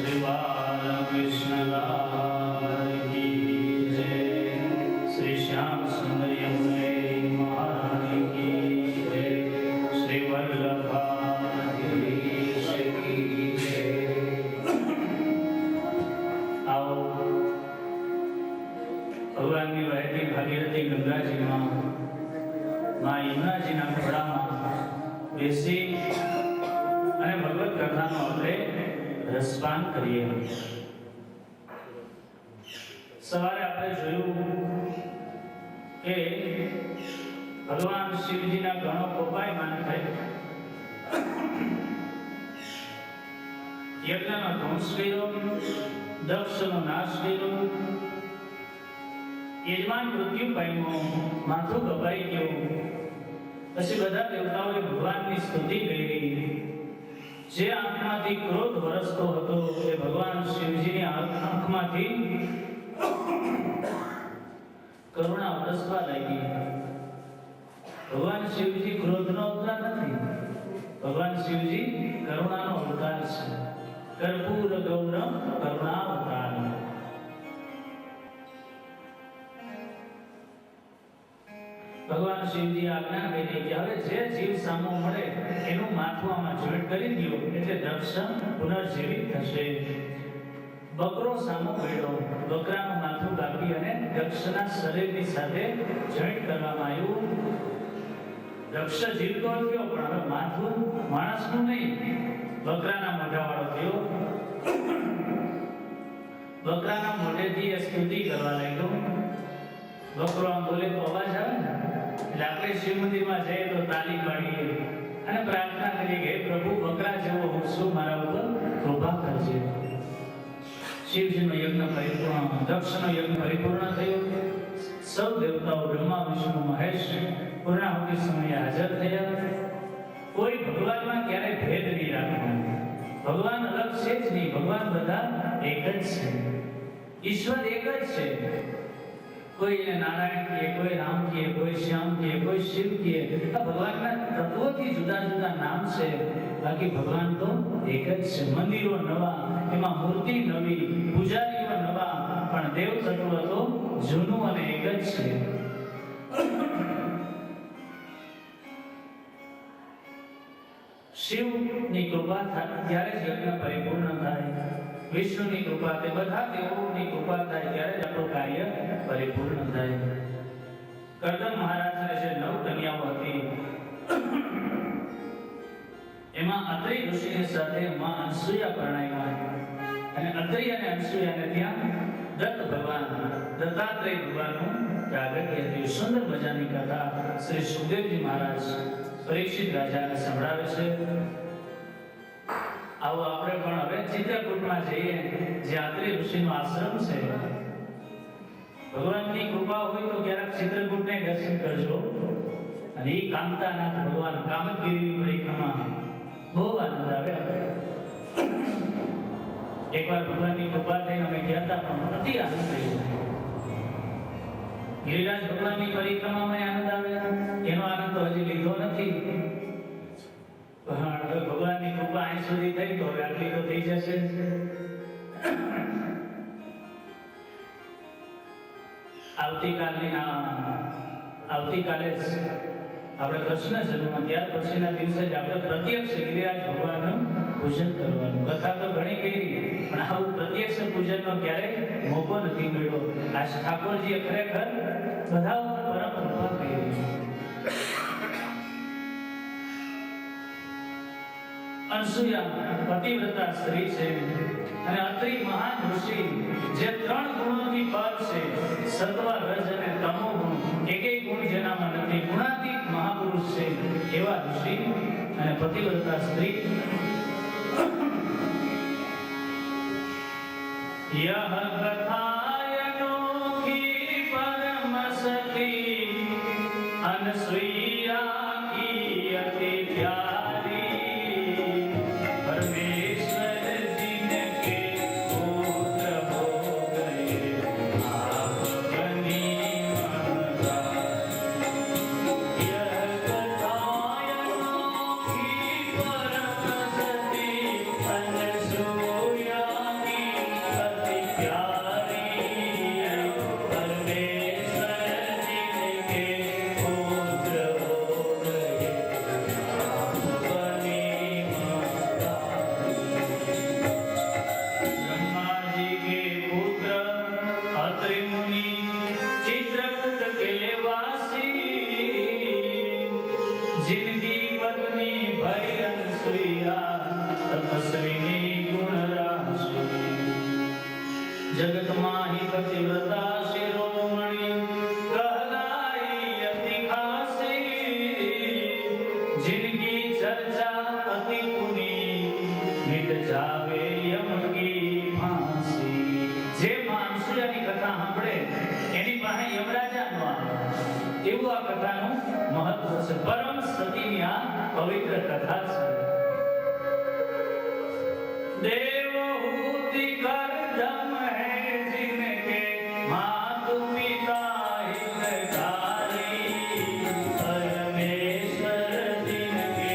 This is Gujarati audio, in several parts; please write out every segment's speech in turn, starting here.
श्री बालकृष्ण लाल की जय। श्री श्याम सुंदर यमुने महारानी की जय। श्री वल्लभाधीश की जय। आओ भगवान की वहती भागीरथी गंगा जी मां यमुना जी ना खड़ा बेसी અને ભગવત કથાનો આપણે રસપાન કરીએ। સવારે આપણે જોયું કે ભગવાન શિવજીના ઘણો કોપાયમાન થાય, યજ્ઞનો ધ્વંસ કર્યો, દક્ષનો નાશ કર્યો, યજમાન મૃત્યુ પામ્યો, માથું કપાઈ ગયું। પછી બધા દેવતાઓએ ભગવાનની સ્તુતિ કરી। જે આંખમાંથી ક્રોધ વરસતો હતો એ ભગવાન શિવજીની આંખમાંથી કરુણા વરસવા લાગી। ભગવાન શિવજી ક્રોધનો અવતાર નથી, ભગવાન શિવજી કરુણાનો અવતાર છે। કર્પૂર ગૌરમ કરુણા અવતાર। ભગવાન શિવજી આજ્ઞા કરી કે હવે જે જીવ સામો મળે એનું માથું આમાં જોઈન્ટ કરી દો એટલે દક્ષ પુનર્જીવિત થશે। બકરો સામો મળ્યો, બકરાનું માથું કાપી અને દક્ષના શરીરની સાથે જોઈન્ટ કરવામાં આવ્યું। દક્ષ જીવતો થયો પણ હવે માથું માણસનું નહીં, બકરાના મોઢાવાળો થયો। બકરાના મોઢેથી એ સ્તુતિ કરવા લાગ્યો। બકરો આમ બોલે તો અવાજ આવે ને, એટલે આપણે શિવ મંદિરમાં જઈએ તો તાલી પાડીએ અને પ્રાર્થના કરીએ કે પ્રભુ બકરા જેવો હું છું, મારા ઉપર કૃપા કરજે। શિવજીનો યજ્ઞ પરિપૂર્ણ, દક્ષનો યજ્ઞ પરિપૂર્ણ થયો। સૌ દેવતાઓ બ્રહ્મા વિષ્ણુ મહેશ પૂર્ણાહુતિ સમયે હાજર થયા। કોઈ ભગવાનમાં ક્યારેય ભેદ નહીં રાખવાનો, ભગવાન અલગ છે જ નહીં, ભગવાન બધા એક જ છે, ઈશ્વર એક જ છે। કોઈ એને નારાયણ કહે, કોઈ રામ કહે, કોઈ શ્યામ કહે, કોઈ શિવ કહે, આ ભગવાનના તત્વોથી જુદા જુદા નામ છે, બાકી ભગવાન તો એક જ છે। મંદિરો નવા, એમાં મૂર્તિ નવી, પૂજારીઓ નવા, પણ દેવ તત્વ તો જૂનું અને એક જ છે। શિવની કૃપા થાય ત્યારે જ યજ્ઞ પરિપૂર્ણ થાય, વિષ્ણુની કૃપા તે બધા દેવોની કૃપા થાય ત્યારે જ આપણું કાર્ય પરિપૂર્ણ થાય। કરદમ મહારાજને જે 9 કન્યાઓ હતી એમાં અત્રિ ઋષિની સાથે માં અનસૂયા પરણાવ્યા અને અત્રિ અને અનસૂયાને ત્યાં દત્ત ભગવાન, દત્તાત્રેય ભગવાનનું પ્રાગટ્ય થયું। સુંદર મજાની કથા શ્રી સુખદેવજી મહારાજ પરીક્ષિત રાજાને સંભળાવે છે। આવો આપણે પણ હવે ચિત્રકૂટમાં જઈએ, જે અત્રિ ઋષિનો આશ્રમ છે। ભગવાનની કૃપા હોય તો ક્યારેક ચિત્રકૂટને દર્શન કરજો। અને એ કામતાનાથ ભગવાન કામતગીરીની પરિક્રમા બહુ આનંદ આવે। એકવાર ભગવાનની કૃપા થઈને અમે ગયા હતા, પણ અતિ આનંદ થયો। ગિરિરાજ ભગવાનની પરિક્રમામાં આનંદ આવે, એનો આનંદ તો હજી લીધો નથી, પણ હવે ભગવાનની કૃપા અહીં સુધી થઈ તો હવે આટલી તો થઈ જશે। આવતીકાલે આપણે કૃષ્ણ જન્મ ત્યાર પછીના દિવસે જ આપણે પ્રત્યક્ષ ગિરિરાજ ભગવાનનું પૂજન કરવાનું। કથા તો ઘણી કરી, પણ આવું પ્રત્યક્ષ પૂજનનો ક્યારેય મોકો નથી મળ્યો। આ ઠાકોરજીએ ખરેખર બધા ઉપર પરમ કૃપા કરી। અનસૂયા પતિવ્રતા સ્ત્રી છે અને અત્રિ મહાન ઋષિ, જે 3 ગુણોથી પર છે, સત્વ, રજ અને તમો ગુણ, એકેય ગુણ જેનામાં નથી, ગુણાતીત મહાપુરુષ છે એવા ઋષિ અને પતિવ્રતા સ્ત્રી। યહ કથાય અનોખી પરમ સતી અનસૂયા કી અતિ પ્યારી। परमेश्वर जिनके पुत्र हो गए आप बनी मनवारी। यह कथा अनोखी परम सती अनसूया जगत माही पतिव्रता शिरोमणि कहलाई अति खासी जिनकी चर्चा अति पुनी मिट जावे यम की फांसी। जे मानसूयाની કથા સાંભળે એની પાસે યમરાજા નો આવે એવું આ કથાનું મહત્વ છે। પરમ સતીની આ પવિત્ર કથા છે। देवहूति करदम है जिनके मातु पिता हितकारी परमेश्वर जिनके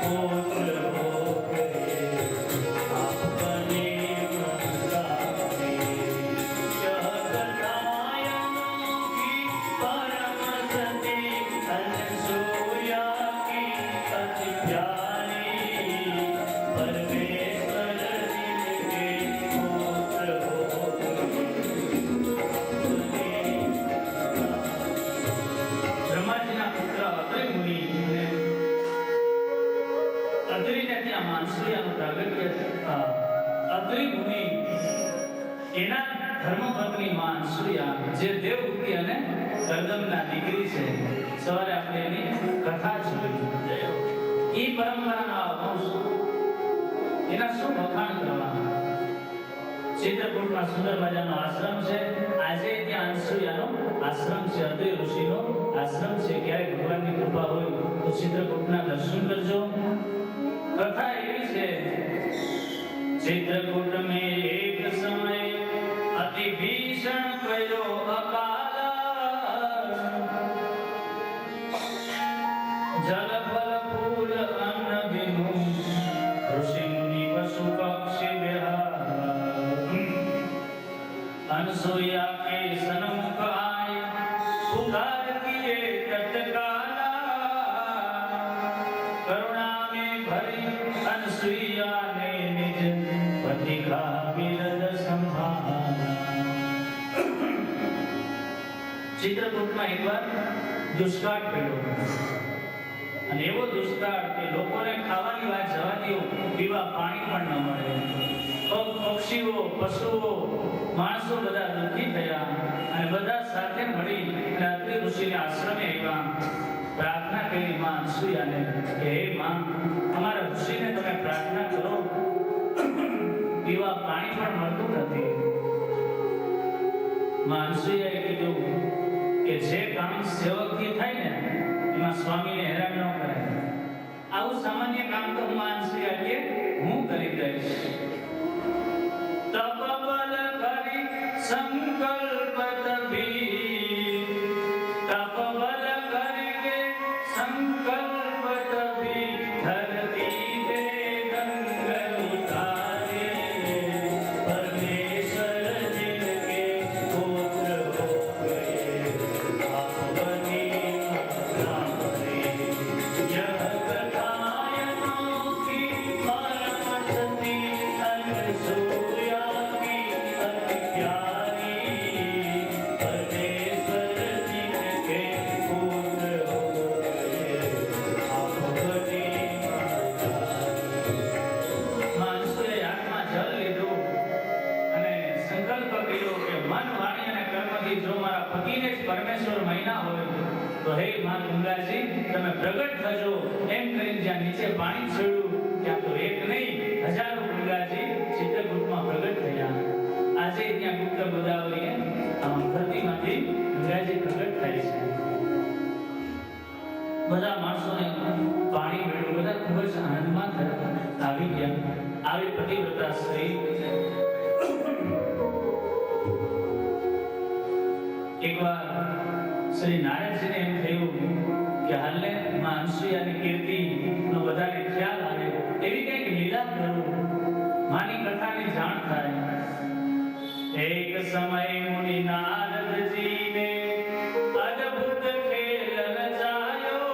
पुत्र हो गए अपने ममतारी। यह कथायनों की परम सती अनसुया की अति प्यारी परमेश्वर અત્રિ મુનિ એના ધર્મપત્ની માં અનસુયા જે દેવહૂતિ અને કરદમના દીકરી છે। સવારે આપણે એની કથા જોઈ। એ પરંપરાનો વંશ એના શું વખાણ કરવા। ચિત્રકૂટમાં સુંદર મજાનો આશ્રમ છે। આજે ત્યાં અનસુયાનો આશ્રમ છે, અત્રિ ઋષિનો આશ્રમ છે। ક્યારેક ભગવાનની કૃપા હોય તો ચિત્રકૂટના દર્શન કરજો। कथा एवी छे चित्रकूट में एक समय अति भीषण पड़ो अकाल जल फल फूल अन्न बिनु ऋषि मुनि पशु पक्षी विहार। अनसुया के सन्मुख आए पुकार किए तत्काला करुणा अनसुया ने निज पति का बिरद संभाला। चित्रकूटમાં એકવાર દુષ્કાળ પડ્યો અને એવો દુષ્કાળ કે લોકોને ખાવાની વાત જવા દો, પીવા પાણી પણ ન મળે। પક્ષીઓ, પશુઓ, માણસો બધા દુઃખી થયા અને બધા સાથે મળી અને અત્રિ ઋષિના આશ્રમે આવ્યા। प्रार्थना કરી માં અનસુયાને કે હે માં અમારા ઋષિને તમે પ્રાર્થના કરો, પીવા પાણી પણ મળતું નથી। માં અનસુયાએ કીધું કે જે કામ સેવકથી થાય ને એમાં સ્વામીને હેરાન ન કરાય। આવું સામાન્ય કામ તો માં અનસુયા કે હું કરી દઈશ। તપ બલ કરી સંકલ્પ તભી તપ બલ કરી संकल्प तभी धरती पे गंगा उतारे परमेश्वर जिनके पुत्र हो गए अपने ममतारी। यह कथायनों की परम सती अनसुया की अति प्यारी परमेश्वर जिनके पुत्र हो जो मारा पतिने ज परमेश्वर महीना होय तो हे मां गंगाजी તમે પ્રગટ થજો એમ કરીને જ્યાં નીચે પાણી છોડ્યું ત્યાં તો એક નહીં હજારો ગંગાજી ચિત્રકૂટમાં પ્રગટ થયા। આજે ત્યાં ગુપ્ત ગોદાવરીએ ધરતીમાંથી ગંગાજી પ્રગટ થાય છે। બધા માણસોને પાણી મળ્યું, બધા ખૂબ જ આનંદમાં આવી ગયા। આવી પતિવ્રતા સ્ત્રી એકવાર શ્રી નારદજીને એમ થયું કે હાલને માં અનસુયાની કીર્તિનો બધાને ખ્યાલ આવે, એવી કંઈક લીલા કરું, માની કથાની જાણ થાય। એક સમય મુનિ નારદજીને અદ્ભુત ખેલ રચાયો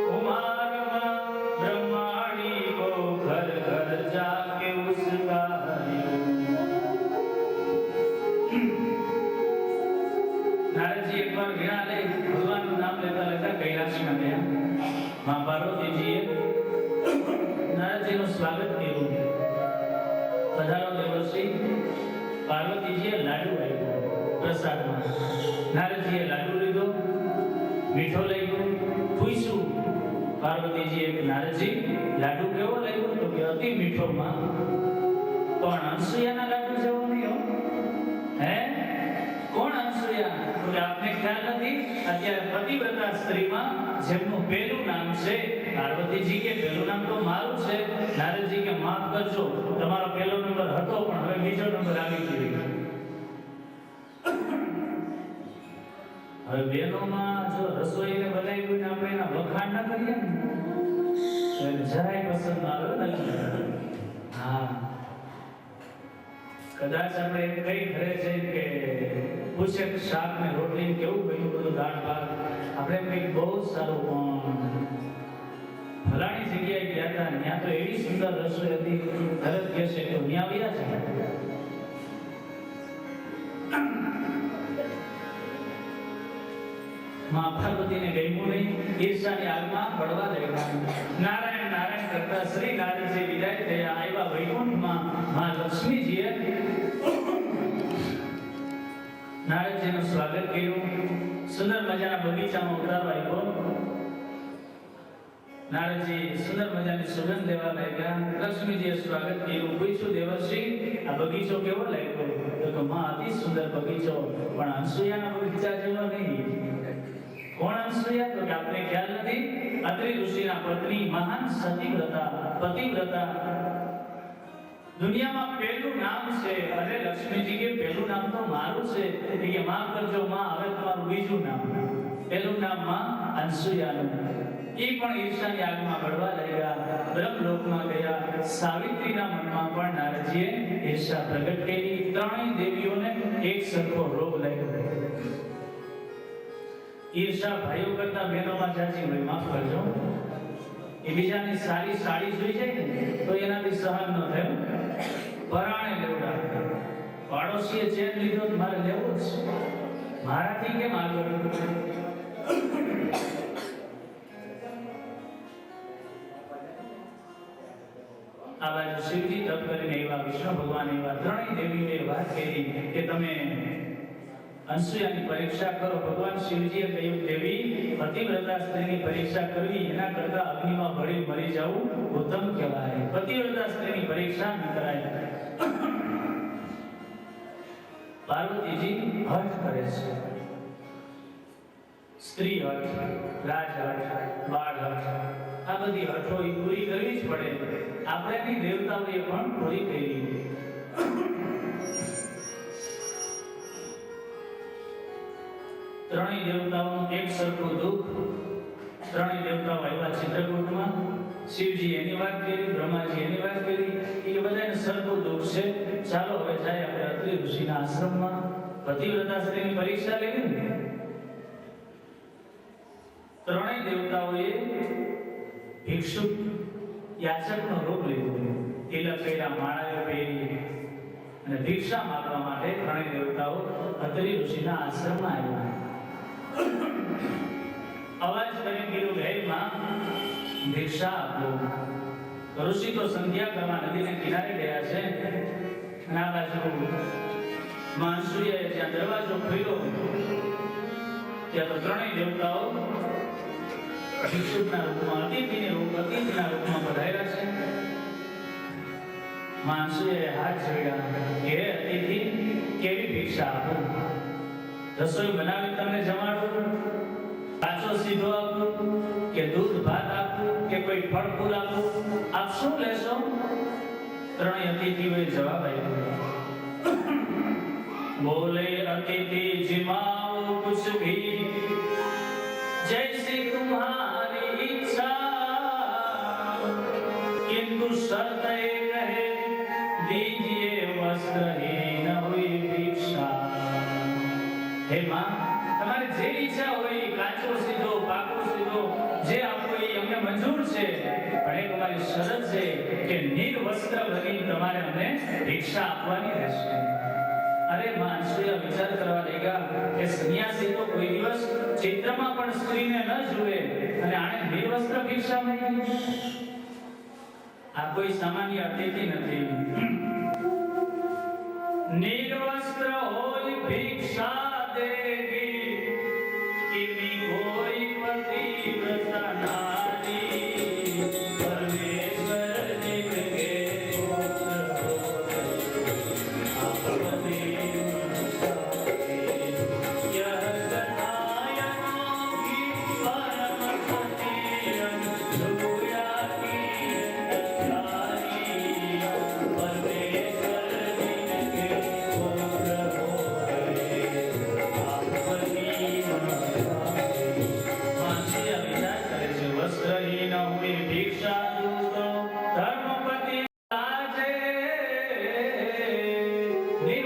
કુમારમાં બ્રહ્માણી કો ઘર ઘર જાકે ઉસકાયો। નારદજી એકવાર વીણા લઈ ભગવાનનું નામ લેતા લેતા કૈલાસમાં ગયા। માં પાર્વતીજીએ નારદજીનું સ્વાગત કર્યું। પધારો દેવર્ષિ। પાર્વતીજીએ લાડુ આપ્યો પ્રસાદમાં. નારદજીએ લાડુ લીધો, મીઠો લાગ્યો, પૂછ્યું પાર્વતીજીએ કે નારદજી લાડુ કેવો લાગ્યો? તો કે અતિ મીઠો માં, પણ અનસુયાના લાડુ જેવો નહીં હો. હે, કોણ અનસુયા? તો કે આપને ખ્યાલ નથી? અત્યારે પતિવ્રતા સ્ત્રીમાં જેમનું પહેલું નામ છે પાર્વતીજી કે પહેલું નામ તો મારું છે. નારદજી કે માફ કરજો, તમારો પહેલો નંબર હતો પણ હવે બીજો નંબર આવી ગયો. હવે બહેનોમાં જો રસોઈને બનાવી હોય ને આપણે એના વખાણ ના કરીએ ને જરાય પસંદ ના આવે ને. હા, કદાચ આપણે એમ કઈ ઘરે જઈ કે પૂછે કે શાક ને રોટલી કેવું બન્યું, બધું દાળ ભાત, આપણે એમ કઈ બહુ સારું, પણ ફલાણી જગ્યાએ ગયા હતા ત્યાં તો એવી સુંદર રસોઈ હતી. તરત કહેશે કે ત્યાં આવ્યા છે. માં પાર્વતીને ગમ્યું નહીં, ઈર્ષાની આગમાં બળવા લાગ્યા. નારાયણ નારાયણ કરતા શ્રી નારદજી વિદાય થયા. આવ્યા વૈકુંઠમાં. માં લક્ષ્મીજીએ નારદજીનું સ્વાગત કર્યું. સુંદર મજાના બગીચામાં ઉતારવા આવ્યો. નારદજી સુંદર મજાની સુગંધ લેવા લાગ્યા. લક્ષ્મીજીએ સ્વાગત કર્યું. પૂછ્યું દેવર્ષિ આ બગીચો કેવો લાગ્યો? તો કે માં અતિ સુંદર બગીચો, પણ અનસુયાના બગીચા જેવો નહીં. કોણ અનસુયા? તો કે આપને ખ્યાલ નથી? અત્રિ ઋષિના પત્ની મહાન સતીવ્રતા, પતિવ્રતા. દુનિયામાં પહેલું નામ છે. અરે લક્ષ્મીજી કે પહેલું નામ તો મારું છે. કે માફ કરજો માં, હવે તમારું બીજું નામ. પહેલું નામ માં અનસુયાનું. એ પણ ઈર્ષાની આગમાં બળવા લાગ્યા. બ્રહ્મલોકમાં ગયા. સાવિત્રીના મનમાં પણ નારદજીએ ઈર્ષા પ્રગટ કરી. ત્રણેય દેવીઓને એક સરખો રોગ લાગ્યો. ઈર્ષા ભાઈઓ કરતા બહેનોમાં જાજી હોય, માફ કરજો. એ બીજાની સારી સાડી જોઈ જાય ને તો એનાથી સહન ન થાય. પરાણે લેવડા, પાડોશીએ ચેન લીધો તો મારે લેવો જ છે, મારાથી કેમ આગળ? આ બાજુ શિવજી તપ કરીને એવા વિષ્ણુ ભગવાન એવા ત્રણેય દેવીઓએ વાત કરી કે તમે અનસુયાની પરીક્ષા કરો. ભગવાન શિવજીએ કહ્યું દેવી, પતિવ્રતા સ્ત્રીની પરીક્ષા કરવી એના કરતા અગ્નિમાં બળી મરી જવું ઉત્તમ કહેવાય. પતિવ્રતા સ્ત્રીની પરીક્ષા ન કરાય. પાર્વતીજી હઠ કરે છે. સ્ત્રી હઠ, રાજ હઠ, બાળ હઠ, આ બધી હઠો પૂરી કરવી જ પડે. આપણાની દેવતાઓએ પણ પૂરી કરી. ત્રણેય દેવતાઓનું એક સરખું દુઃખ. ત્રણેય દેવતાઓ આવ્યા ચિત્રકૂટમાં. શિવજી એની વાત કરી, બ્રહ્માજી એની વાત કરી. એ બધાને સરખું દુઃખ છે. ચાલો હવે જાય આપણે અત્રિ ઋષિના આશ્રમમાં. પતિવ્રતા સ્ત્રીની પરીક્ષા લેવી ને. ત્રણેય દેવતાઓએ ભિક્ષુક યાચકનો રૂપ લીધો. તિલક પહેર્યા, માળાઓ પહેરી અને ભિક્ષા માંગવા માટે ત્રણેય દેવતાઓ અત્રિ ઋષિના આશ્રમમાં આવ્યા. અવાજ કરી કીધું, હે માં, ભિક્ષા આપો. ઋષિ તો સંધ્યા કરવા નદીને કિનારે ગયા છે. અને આ બાજુ માં અનસુયાએ જ્યાં દરવાજો ખોલ્યો ત્યાં તો ત્રણેય દેવતાઓ ભિક્ષુકના રૂપમાં, અતિથિના રૂપમાં પધાર્યા છે. માં અનસુયાએ હાથ જોડ્યા, હે અતિથિ, કેવી ભિક્ષા આપું? રસોઈ બનાવી તમને જમાડું? કાચો સીધો આપું કે દૂધ ભાત આપું કે કોઈ ફળ ફૂલ આપું? આપ શું લેશો? ત્રણેય અતિથિઓએ જવાબ આપ્યો. બોલે अतिथि जिमाओ कुछ भी जैसी तुम्हारी इच्छा किंतु शर्त एक है दीजिए वस्त्रहीन हुई भिक्षा. हे मां, તમારે જે ઈચ્છા હોય, કાચો સીધો, પાકો સીધો, જે આપો એ અમને મંજૂર છે, પણ એક અમારી શરત છે કે નિર્વસ્ત્ર બની તમારે અમને ભિક્ષા આપવાની રહેશે. અરે માં અનસુયા વિચાર કરવા લાગ્યા કે સંન્યાસી તો કોઈ દિવસ ચિત્રમાં પણ સ્ત્રીને ન જુએ અને આણે નિર્વસ્ત્ર ભિક્ષા માંગી. આ કોઈ સામાન્ય અતિથિ નથી. નિર્વસ્ત્ર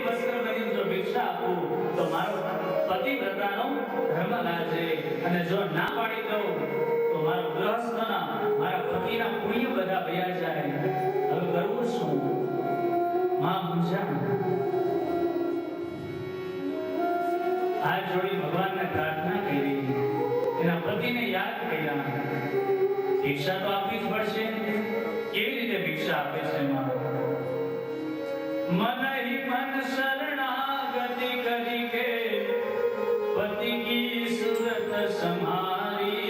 વસ્ત્ર બની જો ભિક્ષા આપું તો મારો પતિવ્રતાનો ધર્મ લાજે, અને જો ના પાડી દઉં તો મારો ગૃહસ્થના મારા પતિના પુણ્ય બધા ભયા જાય. હવે કરવું શું? માં મૂંઝાણ. હાથ જોડી ભગવાનને પ્રાર્થના કરી, એના પતિને યાદ કર્યા. ભિક્ષા તો આપવી જ પડશે. કેવી રીતે ભિક્ષા આપે છે માં? मन ही मन शरणागति करी के पति की सूरत समारी,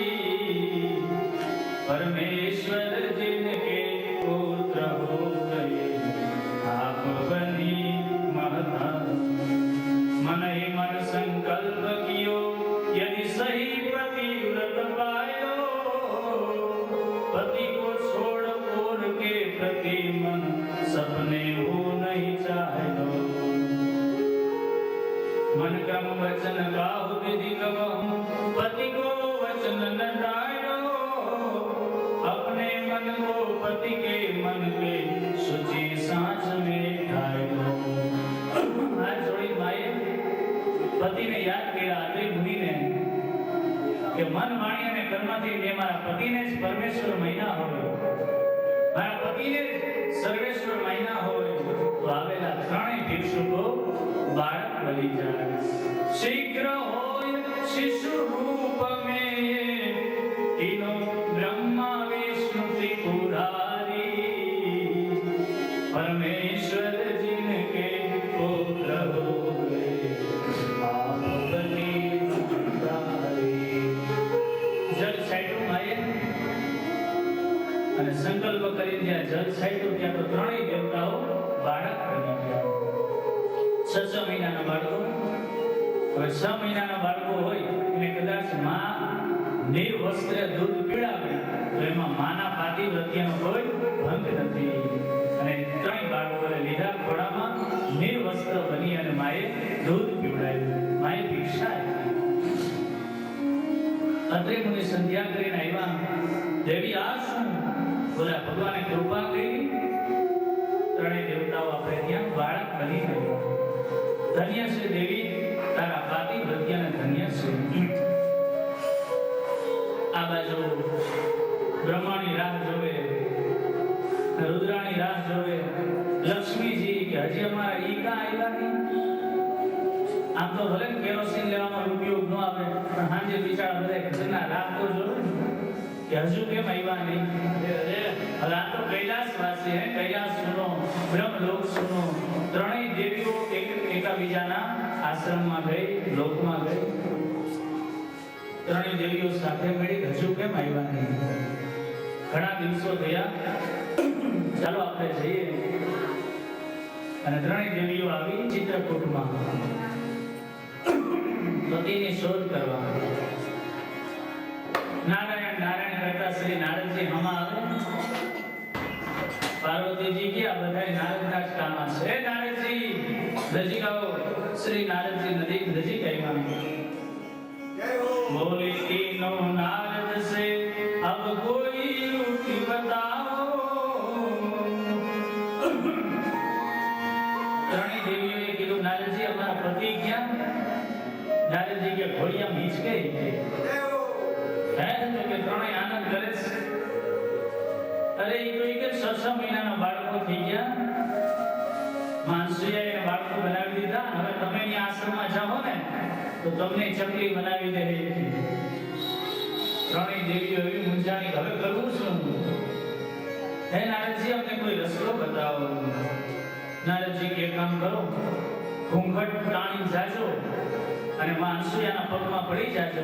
परमेश्वर जिनके पुत्र हो गए आप बनी महता. मन ही मन संकल्प कियो यदि सही पतिव्रत पायो, पति को छोड़ और के प्रति मन सपने हो नहीं चाहे. मन क्रम वचन गाहु विधि गवहु, पति को वचन न डालो, अपने मन को पति के मन के शुचि सांच में ढालो. हाथ जोड़ी माए पतिने याद કર્યા, આત્રી મુનિને, કે મન વાણી અને કર્મથી મેં મારા પતિને જ પરમેશ્વર મહિના હોય, મારા પતિને જ સર્વેશ્વર મહિના હોય, તો આવેલા ત્રણેય ભિક્ષુકો બાળક બની જાય. શીઘ્ર હોય શિશુ રૂપ મેં તીનો બ્રહ્મા વિષ્ણુ ત્રિપુરારી, પરમેશ્વર जिनके पुत्र हो गए आप बनी महतारी. જલ છાંટ્યું માએ અને સંકલ્પ કરી જ્યાં જલ છાંટ્યું ત્યાં તો ત્રણેય દેવતાઓ બાળક બની ગયા. 6 મહિનાના બાળકો. હવે 6 મહિનાના બાળકો હોય એને કદાચ માં નિર્વસ્ત્રે દૂધ પીવડાવે તો એમાં માના પાતિવ્રત્યનો કોઈ ભંગ નથી. અને ત્રણ બાળકોને લીધા ખોળામાં, નિર્વસ્ત્ર બની અને માએ દૂધ પીવડાવ્યું, માએ ભિક્ષા આપી. અત્રે મુનિ સંધ્યા કરીને આવ્યા. દેવી આ શું? બોલા ભગવાને કૃપા કરી, ત્રણેય દેવતાઓ આપણે ત્યાં બાળક બની ગયા. ધન્ય છે દેવી તારા પાતિવ્રત્યને, ધન્ય છે. આ બાજુ બ્રહ્માની રાહ જોવે, રુદ્રાની રાહ જોવે, લક્ષ્મીજી કે હજી અમારા ઈ કા આવ્યા નહીં. આમ તો ભલે કેરોસીન લેવામાં ઉપયોગ ન આવે, પણ સાંજે બિચારા બધા ઘરના રાહ તો જોવે કે હજુ કેમ આવ્યા નહીં. હવે આ તો કૈલાસવાસી હે, કૈલાસ સુનો, બ્રહ્મલોક સુનો. ત્રણેય દેવીઓ એકાબીજાના આશ્રમમાં ગઈ, લોકમાં ગઈ. ત્રણેય દેવીઓ સાથે મળી હજુ કેમ આવ્યા નહીં. ઘણા દિવસો થયા, ચાલો આપણે જઈએ. અને ત્રણેય દેવીઓ આવી ચિત્રકૂટમાં પતિની શોધ કરવા. નારાયણ નારાયણ કરતા શ્રી નારદજી હમા આવે. પાર્વતીજી કે આ બધા નારદના જ કામ છે. હે નારદજી નજીક આવો. શ્રી નારદજી નજીક આવ્યા. बोले तीनों नारद से अब कोई युक्ति बताओ. ત્રણેય દેવીઓએ કીધું નારદજી અમારા પતિ ક્યાં? નારદજી કે ઘોડિયા મીચ ગઈ. હે તો કે ત્રણેય આનંદ કરે છે. અરે એ તો કે 6 મહિનાના બાળકો થઈ ગયા. માનસુએ બાળકો બનાવી દીધા. હવે તમે ની આશ્રમમાં જાઓ ને તો તમને ચકલી બનાવી દે. ત્રણેય દેવીઓ એવી મૂંઝાણી, હવે કરવું શું? હે નારદજી અમને કોઈ રસ્તો બતાવો. નારદજી કે કામ કરો, ઘૂંઘટ તાણી જાજો અને માં અનસુયાના પગમાં પડી જાજો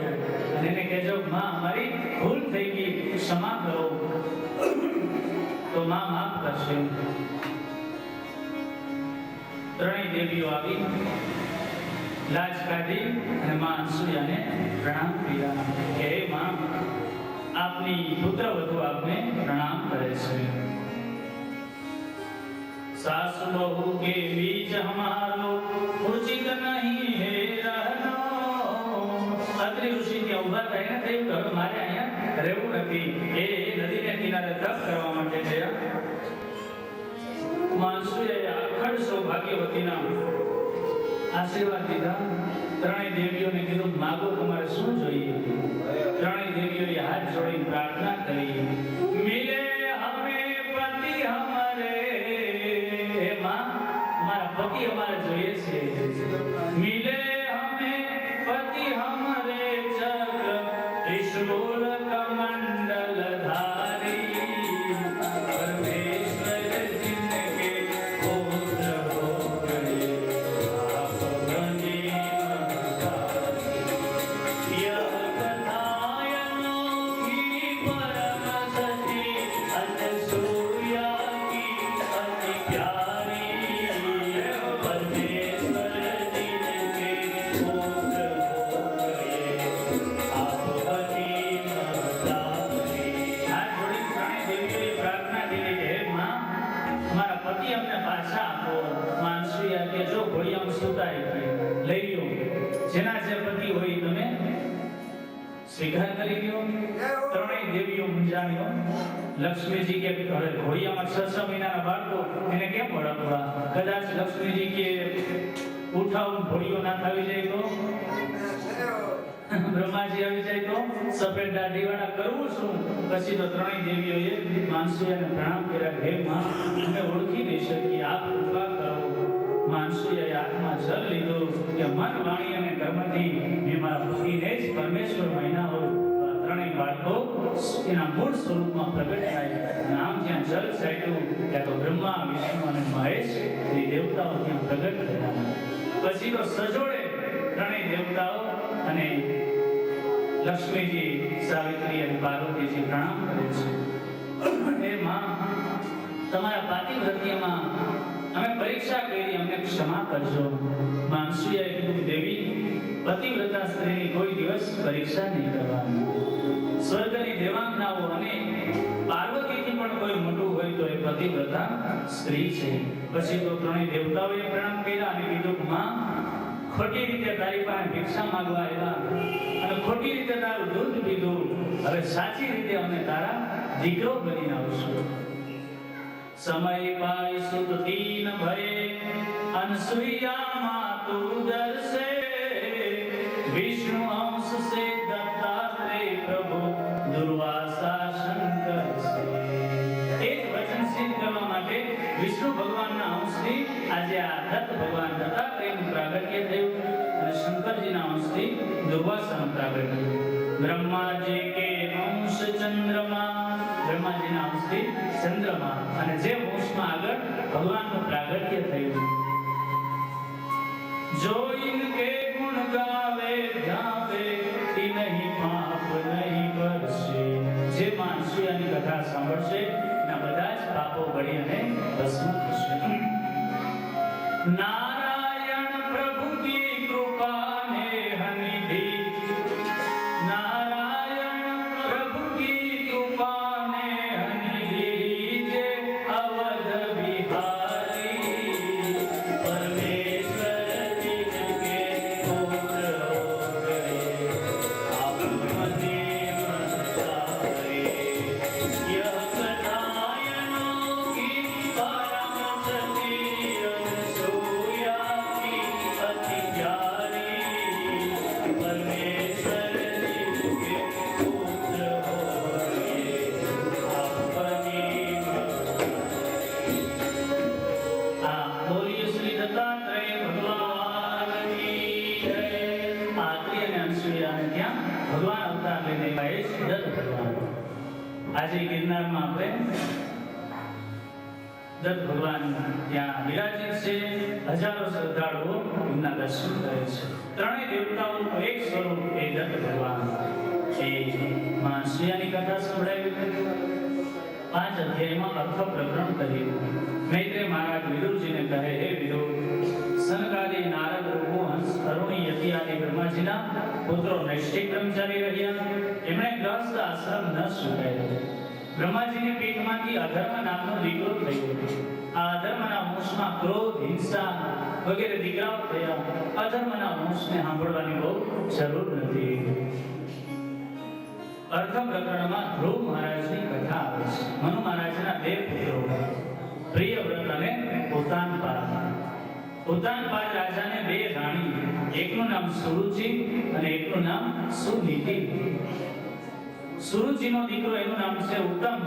અને એને કહેજો માં અમારી ભૂલ થઈ ગઈ, ક્ષમા કરો. તો માં માફ કરશે. ત્રણેય દેવીઓ આવી, લાજ કાઢી અને માં અનસુયાને પ્રણામ કર્યા કે હે માં, આપની પુત્ર વધુ આપને પ્રણામ કરે છે. सास बहू के बीच हमारो उचित नहीं है रहना. અત્રે ઋષિ ત્યાં ઉભા થઈને થયું કે મારે અહીંયા રહેવું નથી. એ નદીને કિનારે તપ કરવા માટે ગયા. માનસુએ અખંડ સૌભાગ્યવતીના આશીર્વાદ દીધા. ત્રણેય દેવીઓને કીધું માગો તમારે શું જોઈએ. ત્રણેય દેવીઓએ હાથ જોડી પ્રાર્થના કરી. મિલે હમે પતિ હમારે, હે માં મારા પતિ અમારે જોઈએ છે. મિલે હમે પતિ હમારે ચક્ર ત્રિશૂલ કમંડલ ધારી, પરમેશ્વર जिनके पुत्र हो गए आप बने महतारी. यह कथा अनोखी परम सती अनसुया की अति प्यारी, परमेश्वर जिनके पुत्र हो गए आप बने महतारी. हाथ जोड़ी ત્રણેય દેવીઓએ પ્રાર્થના કરી કે હે માં અમારા પતિ અમને પાછા આપો. માનસુયા કે જો ઘોડિયામાં સુતાય લઈ લો, જેના જે પતિ હોય તમે સ્વીકાર કરી લ્યો. ત્રણેય દેવીઓ મૂંઝાણીઓ. લક્ષ્મીજી કે હવે ઘોડિયામાં 6 મહિનાના બાળકો એને કેમ ઓળખવા. કદાચ લક્ષ્મીજી કે ઉઠાવું ઘોડીઓ ના થાવી જાય તો, બ્રહ્માજી આવી જાય તો, સફેદ દાઢીવાળા કરવું શું. પછી તો ત્રણેય દેવીઓએ માનસુયાને પ્રણામ કર્યા. હે માં અમે ઓળખી નહીં શકીએ, આપ કૃપા કરો. માનસુયાએ હાથમાં જલ લીધું કે મન વાણી અને કર્મથી મેં મારા પતિને જ પરમેશ્વર માન્યા હોય. ત્રણેય બાળકો એના મૂળ સ્વરૂપમાં પ્રગટ થાય. નામ જ્યાં જલ છાંટ્યું ત્યાં તો બ્રહ્મા વિષ્ણુ અને મહેશ એ દેવતાઓ ત્યાં પ્રગટ થયા. પછી તો સજોડે ત્રણેય દેવતાઓ અને લક્ષ્મીજી, સાવિત્રી અને પાર્વતીજી પ્રણામ કરે છે. હે માં તમારા પાતિવ્રત્યમાં અમે પરીક્ષા કરી, અમને ક્ષમા કરજો. માનસુયાએ કીધું દેવી પતિવ્રતા સ્ત્રીની કોઈ દિવસ પરીક્ષા નહીં કરવાની. સ્વર્ગની દેવાંગનાઓ અને પાર્વતીથી પણ કોઈ મોટું હોય તો એ પતિવ્રતા સ્ત્રી છે. પછી તો ત્રણેય દેવતાઓએ પ્રણામ કર્યા અને કીધું માં ખોટી રીતે તારી પાસે ભિક્ષા માંગવા આવ્યા અને ખોટી રીતે તારું દૂધ પીધું, હવે સાચી રીતે અમે તારા દીકરો બની આવશું. સમય પાય સુત દીન ભય અનસુયા માતુ દર્શે, વિષ્ણુ અંશ સે દત્તાત્રેય પ્રભુ દુર્વાસા શંકર સે. એક વચન સિદ્ધ કરવા માટે વિષ્ણુ ભગવાનના અંશથી આજે આ દત્ત ભગવાન દત્તાત્રેયનું પ્રાગટ્ય થયું અને શંકરજીના અંશથી દુર્વાસાનું પ્રાગટ્ય થયું. બ્રહ્માજી કે અંશ ચંદ્રમા, બ્રહ્માજીના અંશથી ચંદ્રમા, અને જે વંશમાં આગળ ભગવાનનું પ્રાગટ્ય થયું. જો ઇનકે ગુણ ગાવે ગાવે તી નહીં પાપ નહીં કરશે. જે માનસુયાની કથા સાંભળશે એના બધા જ પાપો બળી અને ભસ્મ થશે. નારાયણ પ્રભુ કી કૃપા ને હનિધિ, નારાયણ પ્રભુ કી કૃપા ને હનિધિ, જે અવધ બિહારી પરમેશ્વર जिनके पुत्र हो गए आप बने महतारी. यह कथा अनोखी परम सती अनसुया की अति प्यारी, परमेश्वर जिनके पुत्र हो गए आप बने महतारी. बोलिए श्री दत्तात्रेय ભગવાન કી જય. આત્રી અને અનસુયાને ત્યાં ભગવાન અવતાર લઈને આવ્યા છે દત્ત ભગવાન. આજે ગિરનારમાં આપણે દત્ત ભગવાન ત્યાં વિરાજિત છે. હજારો શ્રદ્ધાળુઓ એમના દર્શન કરે છે. ત્રણેય દેવતાઓનું એક સ્વરૂપ એ દત્ત ભગવાન. એ માનસુયાની કથા સંભળાવી, 5 અધ્યાયમાં અર્થ પ્રકરણ કર્યું. મૈત્રેય મહારાજ વિદુરજીને કહે, હે વિદુર, સનકાદી નારદ રૂપુ હંસ અરુણી યતિ આદિ બ્રહ્માજીના પુત્રો નૈષ્ઠિક બ્રહ્મચારી રહ્યા. એમણે ગ્રહસ્થ આશ્રમ ન સ્વીકાર્યો. બ્રહ્માજીની પીઠમાંથી અધર્મ નામનો દીકરો થયો. આ અધર્મના વંશમાં ક્રોધ, હિંસા વગેરે દીકરાઓ થયા. અધર્મના વંશને સાંભળવાની બહુ જરૂર નથી. અર્થ પ્રકરણમાં ધ્રુવ મહારાજની કથા આવે છે. મનુ મહારાજના 2 પુત્રો પ્રિયવ્રત અને પોતાનપાલ. ઉતાનપાદ રાજાને બે રાણી, એકનું નામ સુરુચિ અને એકનું નામ સુનીતિ. સુરુચિનો દીકરો એનું નામ છે ઉત્તમ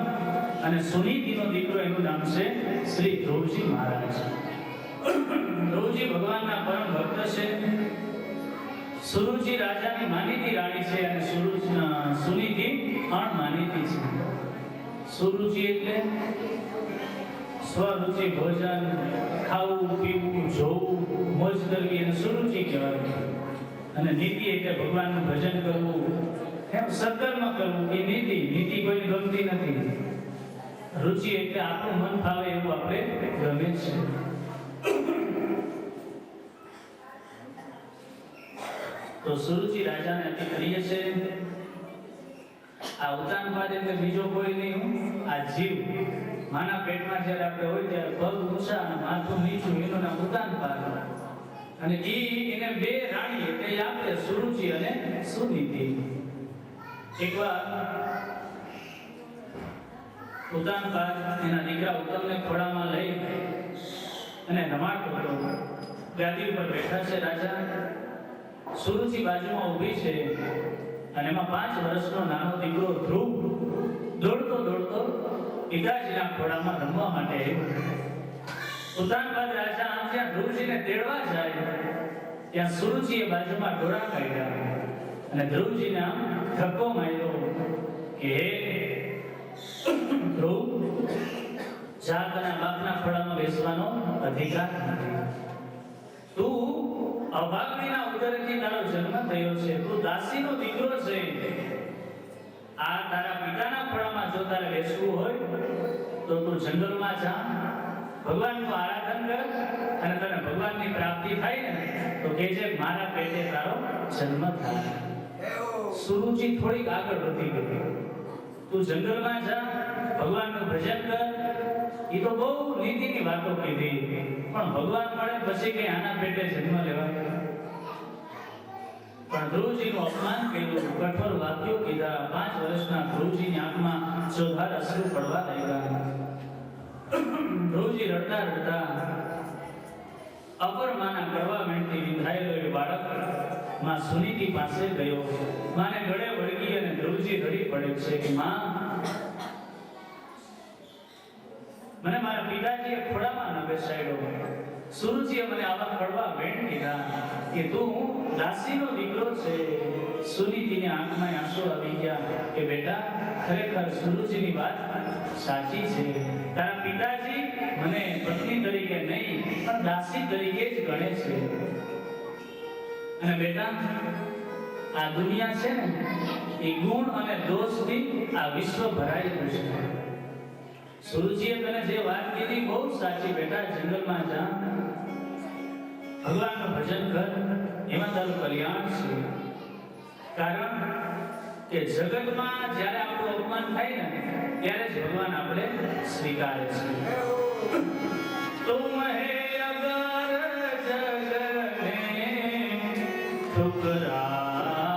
અને સુનીતિનો દીકરો એનું નામ છે શ્રી ધ્રુવજી મહારાજ. ધ્રુવજી ભગવાનના પરમ ભક્ત છે. સુરુચિ રાજાની માનીતી રાણી છે અને સુનીતિ અણમાનીતી છે. સુરુચિ એટલે સ્વરુચિ ભોજન, ખાવું પીવું જોવું મોજ કરવી એને સુરુચિ કહેવાય. અને નીતિ એટલે ભગવાનનું ભજન કરવું, એમ સત્કર્મ કરવું એ નીતિ. નીતિ કોઈને ગમતી નથી. રુચિ એટલે આપણું મન ફાવે એવું આપણે ગમે છે. તો સુરુચિ રાજાને અતિ પ્રિય છે. આ ઉતાનપાદ એટલે બીજો કોઈ નહીં, આ જીવ. માના પેટમાં જ્યારે આપણે હોય ત્યારે પગ ઊંચા અને માથું નીચું, એનું નામ ઉતાનપાદ. અને એને બે રાણી એટલે આપણે સુરુચિ અને સુનીતિ. એકવાર ઉતાનપાદ એના દીકરા ઉત્તમને ખોળામાં લઈ અને રમાડતો હતો. ગાદી ઉપર બેઠા છે રાજા. સુરુચિ બાજુમાં ઊભી છે અને એમાં 5 વર્ષનો નાનો દીકરો ધ્રુવ દોડતો દોડતો પિતાજીના ખોળામાં રમવા માટે આવ્યો. ઉતાનપાદ રાજા આમ જ્યાં ધ્રુવજીને તેડવા જાય ત્યાં સુરુચિએ બાજુમાં ડોળા કાઢ્યા અને ધ્રુવજીને આમ ધક્કો માર્યો કે હે ધ્રુવ, જા, તને બાપના ખોળામાં બેસવાનો અધિકાર નથી. તું અભાગીના ઉદરથી તારો જન્મ થયો છે, તું દાસીનો દીકરો છે. આ તારા પિતાના ખોળામાં જો તારે બેસવું હોય તો તું જંગલમાં જા, ભગવાનનું આરાધન કર અને તને ભગવાનની પ્રાપ્તિ થાય ને તો કહેજે મારા પેટે તારો જન્મ થાય. સુરુચિ થોડીક આગળ વધી ગઈ. તું જંગલમાં જા, ભગવાનનું ભજન કર. એ તો બહુ નીતિની વાતો કીધી, પણ ભગવાન મળે પછી કઈ આના પેટે જન્મ લેવાય? પણ ધ્રુવજીનું અપમાન કર્યું, કઠોર વાક્યો કીધા. 5 વર્ષના ધ્રુવજીની આંખમાં ચોધાર અશ્રુ પડવા લાગ્યા. ધ્રુવજી રડતા રડતા અપર માના કરવા વેણથી વિંધાયેલો એ બાળક માં સુનીતિ પાસે ગયો. માને ગળે વળગી અને ધ્રુવજી રડી પડે છે કે માં, મને મારા પિતાજીએ ખોળામાં ન બેસાડ્યો. સુરુચિએ મને આવા કડવા વેણ કીધા કે તું દાસીનો દીકરો છે. સુનીતિની આંખમાં આંસુ આવી ગયા કે બેટા, ખરેખર સુરુચિની વાત સાચી છે. તારા પિતાજી મને પત્ની તરીકે નહીં પણ દાસી તરીકે જ ગણે છે. અને બેટા, આ દુનિયા છે ને એ ગુણ અને દોષથી આ વિશ્વ ભરાયેલું છે. સુરુચિએ તને જે વાત કીધી બહુ સાચી. બેટા, જંગલમાં જા, ભગવાનનું ભજન કર, એમાં તારું કલ્યાણ છે. કારણ કે જગતમાં જ્યારે આપણું અપમાન થાય ને ત્યારે જ ભગવાન આપણે સ્વીકારે છે. તુમ હે અગર જગને ઠુકરાયા,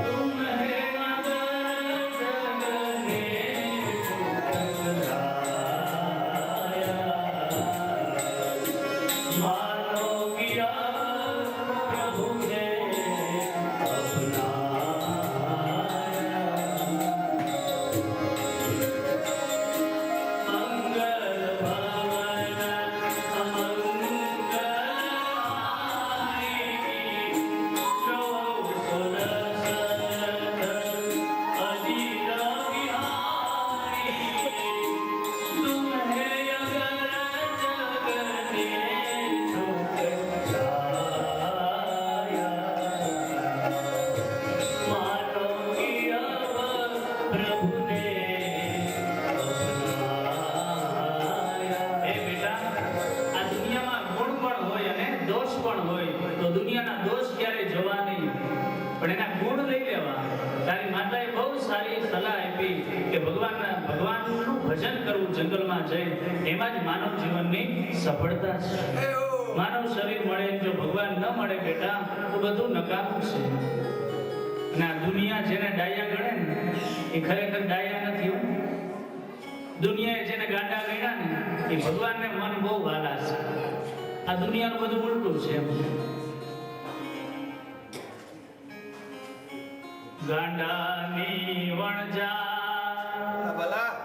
તુમ હે અગર જગને ઠુકરાયા, માનો કિયા પ્રભુ ને ભજન કરવું જંગલમાં જઈ, એમાં જ માનવ જીવનની સફળતા છે. માનવ શરીર મળે, જો ભગવાન ન મળે બેટા તો બધું નકામું છે. અને આ દુનિયા જેને ડાયા ગણે ને એ ખરેખર ડાયા નથી. દુનિયાએ જેને ગાંડા ગણ્યા ને એ ભગવાનને મન બહુ વાલા છે. આ દુનિયાનું બધું ઉલટું છે. ગાંડાની વણજા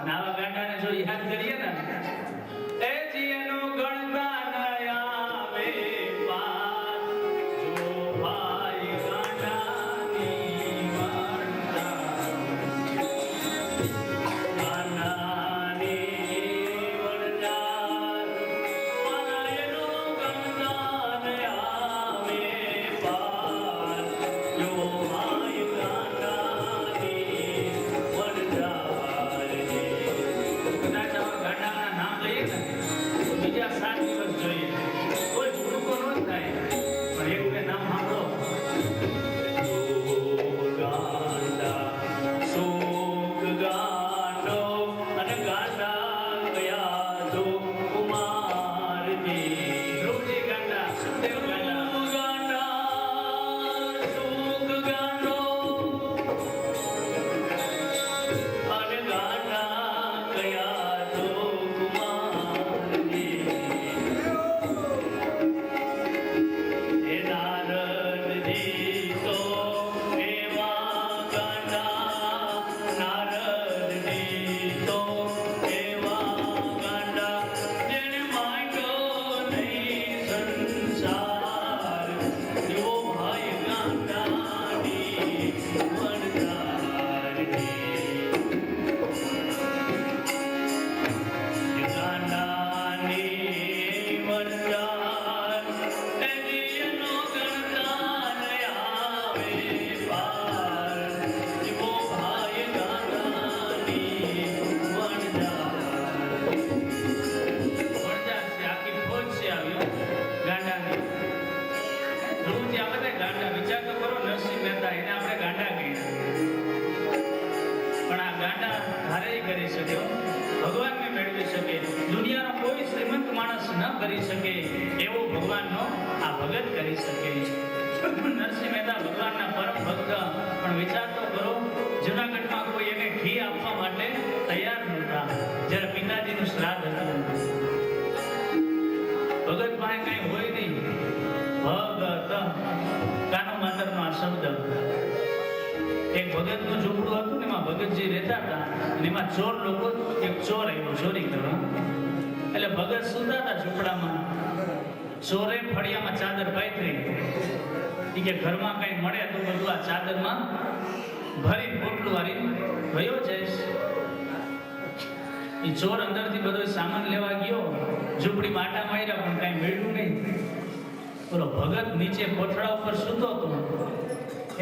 નાવા ગાંડાને જો યાદ કરીએ ને એ જીનો ગણગાન આવે પાર જો ભાઈ ગાંડાની વણજા ગાંડાની વણજા પાયનો ગણગાન આવે પાર જો ભાઈ બીજા 7 દિવસ જોઈએ કોઈ ભૂલકો ન થાય પણ એવું કે નામ સાંભળો ગાંડા શોક ગાંડો અને ગાંડા ગયા તો કુમાર ધ્રુવજી ગાંડા સુખદેવ ગાંડા શોક ગાંડો અને ગાંડા ગયા તો ભગવાનને મેળવી શકે. દુનિયાનો કોઈ શ્રીમંત માણસ ન કરી શકે એવો ભગવાનનો આ ભગત કરી શકે. નરસિંહ મહેતા ભગવાનના પરમ ભક્ત, પણ વિચાર તો કરો જૂનાગઢમાં કોઈ એને ઘી આપવા માટે તૈયાર નહોતા જ્યારે પિતાજીનું શ્રાદ્ધ હતું. ભગત પાસે કઈ હોય નહીં. ભગત કાનો માતરનો આ શબ્દ. એક ભગતનું ઝૂંપડું હતું ને એમાં ભગતજી રહેતા હતા અને એમાં ચોર લોકો એક ચોર આવ્યો ચોરી કરવા. એટલે ભગત સૂતા હતા ઝૂંપડામાં. ચોરે ફળિયામાં ચાદર પાથરી. એ કે ઘરમાં કઈ મળે તો બધું આ ચાદરમાં ભરી પોટલું વાળી ગયો જઈશ. એ ચોર અંદરથી બધો સામાન લેવા ગયો. ઝૂંપડીમાં આટા માર્યા પણ કઈ મળ્યું નહીં. બોલો ભગત નીચે કોઠડા ઉપર સૂતો હતો.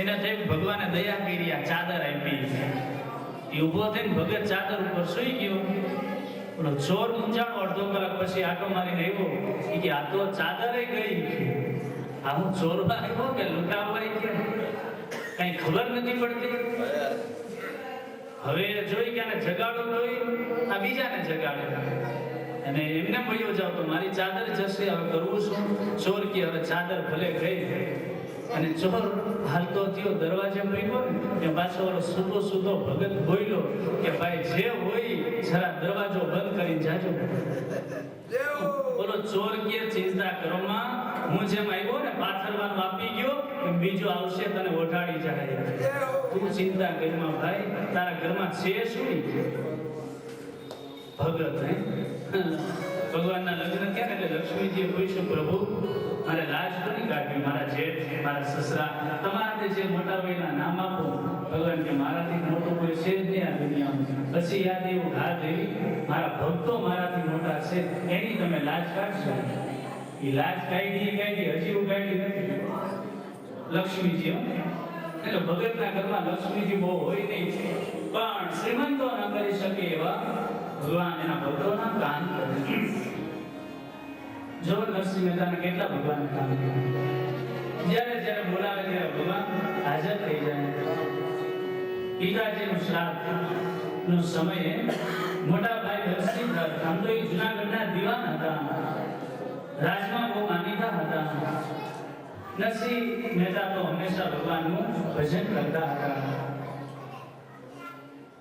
એને થયું ભગવાને દયા કરી, આ ચાદર આપી. એ ઊભો થઈને ભગત ચાદર ઉપર સૂઈ ગયો. બોલો ચોર મૂંઝાણો. અડધો કલાક પછી આટો મારીને આવ્યો. એ કે આ તો ચાદરે ગઈ. આ હું ચોરવા આવ્યો કે લૂંટાવા કે કઈ ખબર નથી પડતી. હવે જોઈ કે આને જગાડો જોઈ આ બીજાને જગાડે અને એમને મળ્યો જાવ તો મારી ચાદર જશે. હવે કરવું શું? ચોર કે હવે ચાદર ભલે ગઈ. અને ચોર હાલતો થયો દરવાજે મૂક્યો ને પાછો ઓલો સૂતો ભગત બોલ્યો કે ભાઈ જે હોય જરા દરવાજો બંધ કરી જાજો. બોલો ચોર કે ચિંતા કરો માં, હું જેમ આવ્યો ને પાથરવાનું આપી ગયો એમ બીજો આવશે તને ઓઢાડી જાય. તું ચિંતા કરીમાં ભાઈ, તારા ઘરમાં છે શું? ભગત હે ભગવાનના લગ્ન થયા ને એટલે લક્ષ્મીજીએ પૂછ્યું પ્રભુ મારે લાજ કોની કાઢવી? મારા જેઠ, મારા સસરા, તમારા જે મોટા ભાઈના નામ આપો. ભગવાન કે મારાથી મોટું કોઈ છે જ નહીં આ દુનિયામાં. પછી યાદ એવું ઘા દેવી મારા ભક્તો મારાથી મોટા છે એની તમે લાજ કાઢશો. એ લાજ કાઢી હજી ઉગાડી નથી લક્ષ્મીજી. એટલે ભગતના ઘરમાં લક્ષ્મીજી બહુ હોય નહીં, પણ શ્રીમંતો ન કરી શકે એવા ભગવાન એના ભક્તોના કામ કરે. જો નરસિંહ મહેતાને કેટલા ભગવાન કામ કરે. જ્યારે બોલાવે ત્યારે ભગવાન હાજર થઈ જાય. પિતાજીનું શ્રાદ્ધ નો સમયે મોટા ભાઈ નરસિંહ આમ તો એ જૂનાગઢના દીવાન હતા, રાજમાં બહુ માનીતા હતા. નરસિંહ મહેતા તો હંમેશા ભગવાનનું ભજન કરતા હતા.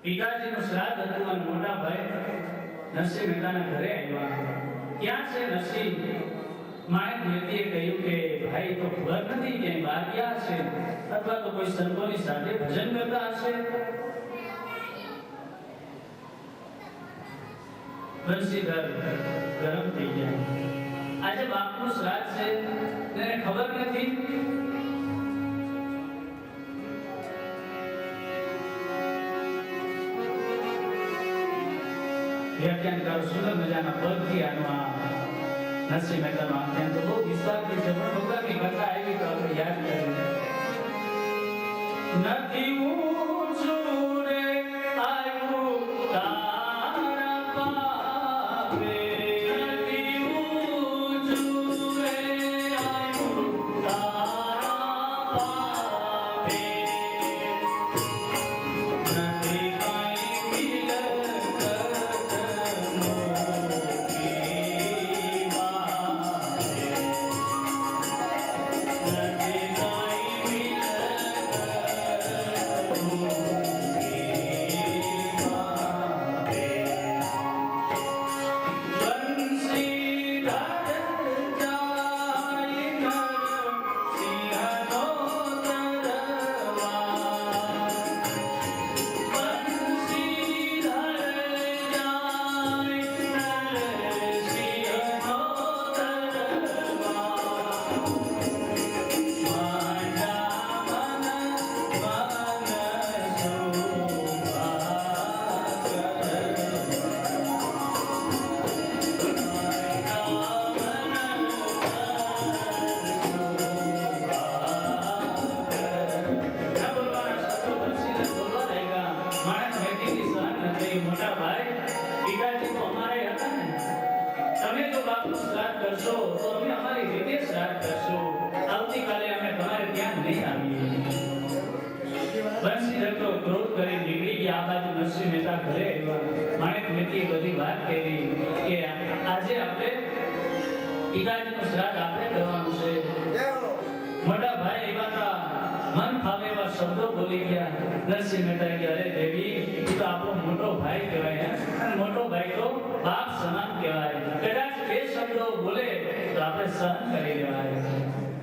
પિતાજીનું શ્રાદ્ધ હતું અને મોટા ભાઈ નરસિંહ મહેતાના ઘરે આવ્યા. ક્યાં છે નરસિંહ? માણેક મહેતીએ કહ્યું કે ભાઈ તો ખબર નથી કે બહાર ગયા હશે અથવા તો કોઈ સંતોની સાથે ભજન કરતા હશે. બંસીધર ગરમ થઈ ગયા. આજે બાપનું શ્રાદ્ધ છે એને ખબર નથી. વ્યાખ્યાનકાર સુંદર મજાના પદથી આનું આ નરસિંહ મહેતાનો આખ્યાન તો બહુ વિસ્તારથી છે, પણ ભગવાનની કથા આવી તો આપણે યાદ કરીએ. નથી ઊંચું રે આવ્યું તારા પાપે, નથી ઊંચું રે આવ્યું તારા પાપે, નથી કાંઈ મોટા ભાઈ પિતાજી તો અમારે હતા ને, તમે જો બાપનું શ્રાદ્ધ કરશો તો અમે અમારી રીતે શ્રાદ્ધ કરશું. આવતીકાલે અમે તમારે ત્યાં નહીં આવીએ. બંસીધર તો ક્રોધ કરી નીકળી ગયા. આ બાજુ નરસિંહ મહેતા ઘરે આવ્યા. માણેક મહેતીએ બધી વાત કરી કે આજે આપણે પિતાજીનું શ્રાદ્ધ આપણે કરવાનું છે. મોટા ભાઈ એવા મન ફાવે એવા શબ્દો બોલી ગયા. નરસિંહ મહેતા કે અરે દેવી, તું તો આપણો મોટો ભાઈ કહેવાય, અને મોટો ભાઈ તો બાપ સમાન કહેવાય. કદાચ બે શબ્દો બોલે તો આપણે સહન કરી લેવાય.